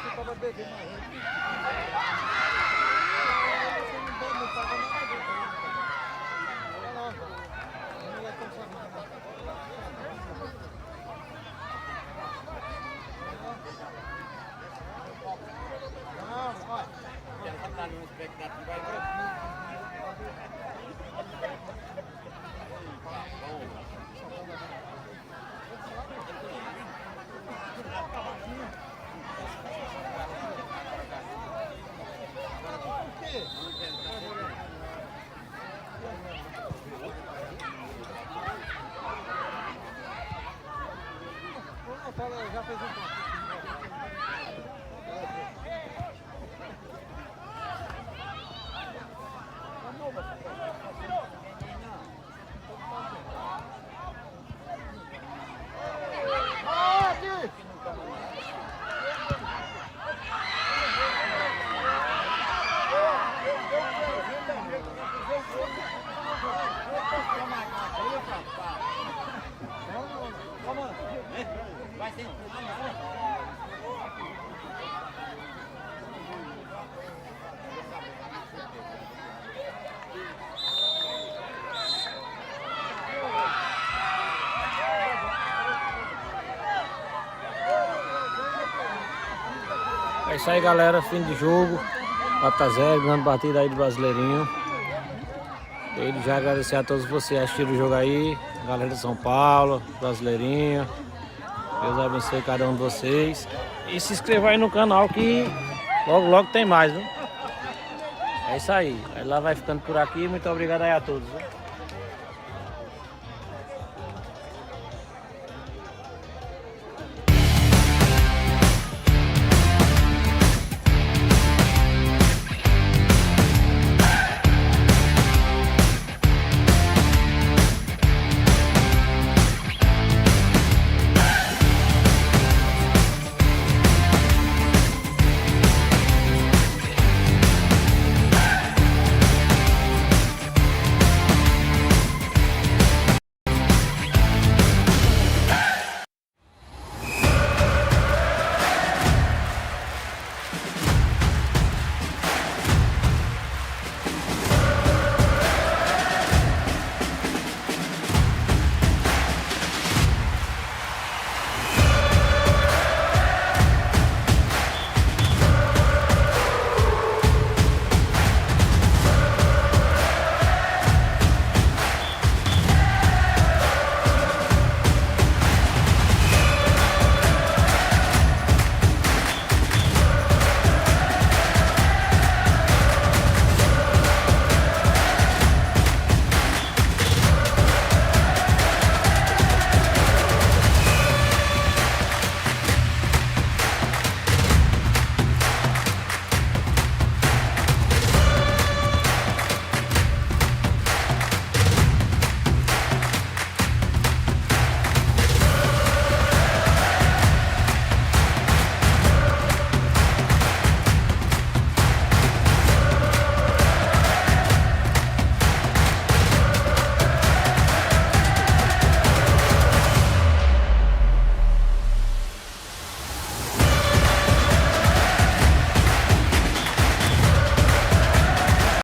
você tava bebendo mais. Você não bebe, não paga nada. Olha lá, não é tão sabendo. Não, vai. Já tá numa expectativa aí. Já fez um pouco. Vai ser. É isso aí, galera. Fim de jogo. 4-0, grande partida aí do Brasileirinho. Ele já agradecer a todos vocês que assistiram o jogo aí. Galera de São Paulo, Brasileirinho. Deus abençoe cada um de vocês. E se inscreva aí no canal que logo logo tem mais, viu? É isso aí. Aí lá vai ficando por aqui. Muito obrigado aí a todos, viu?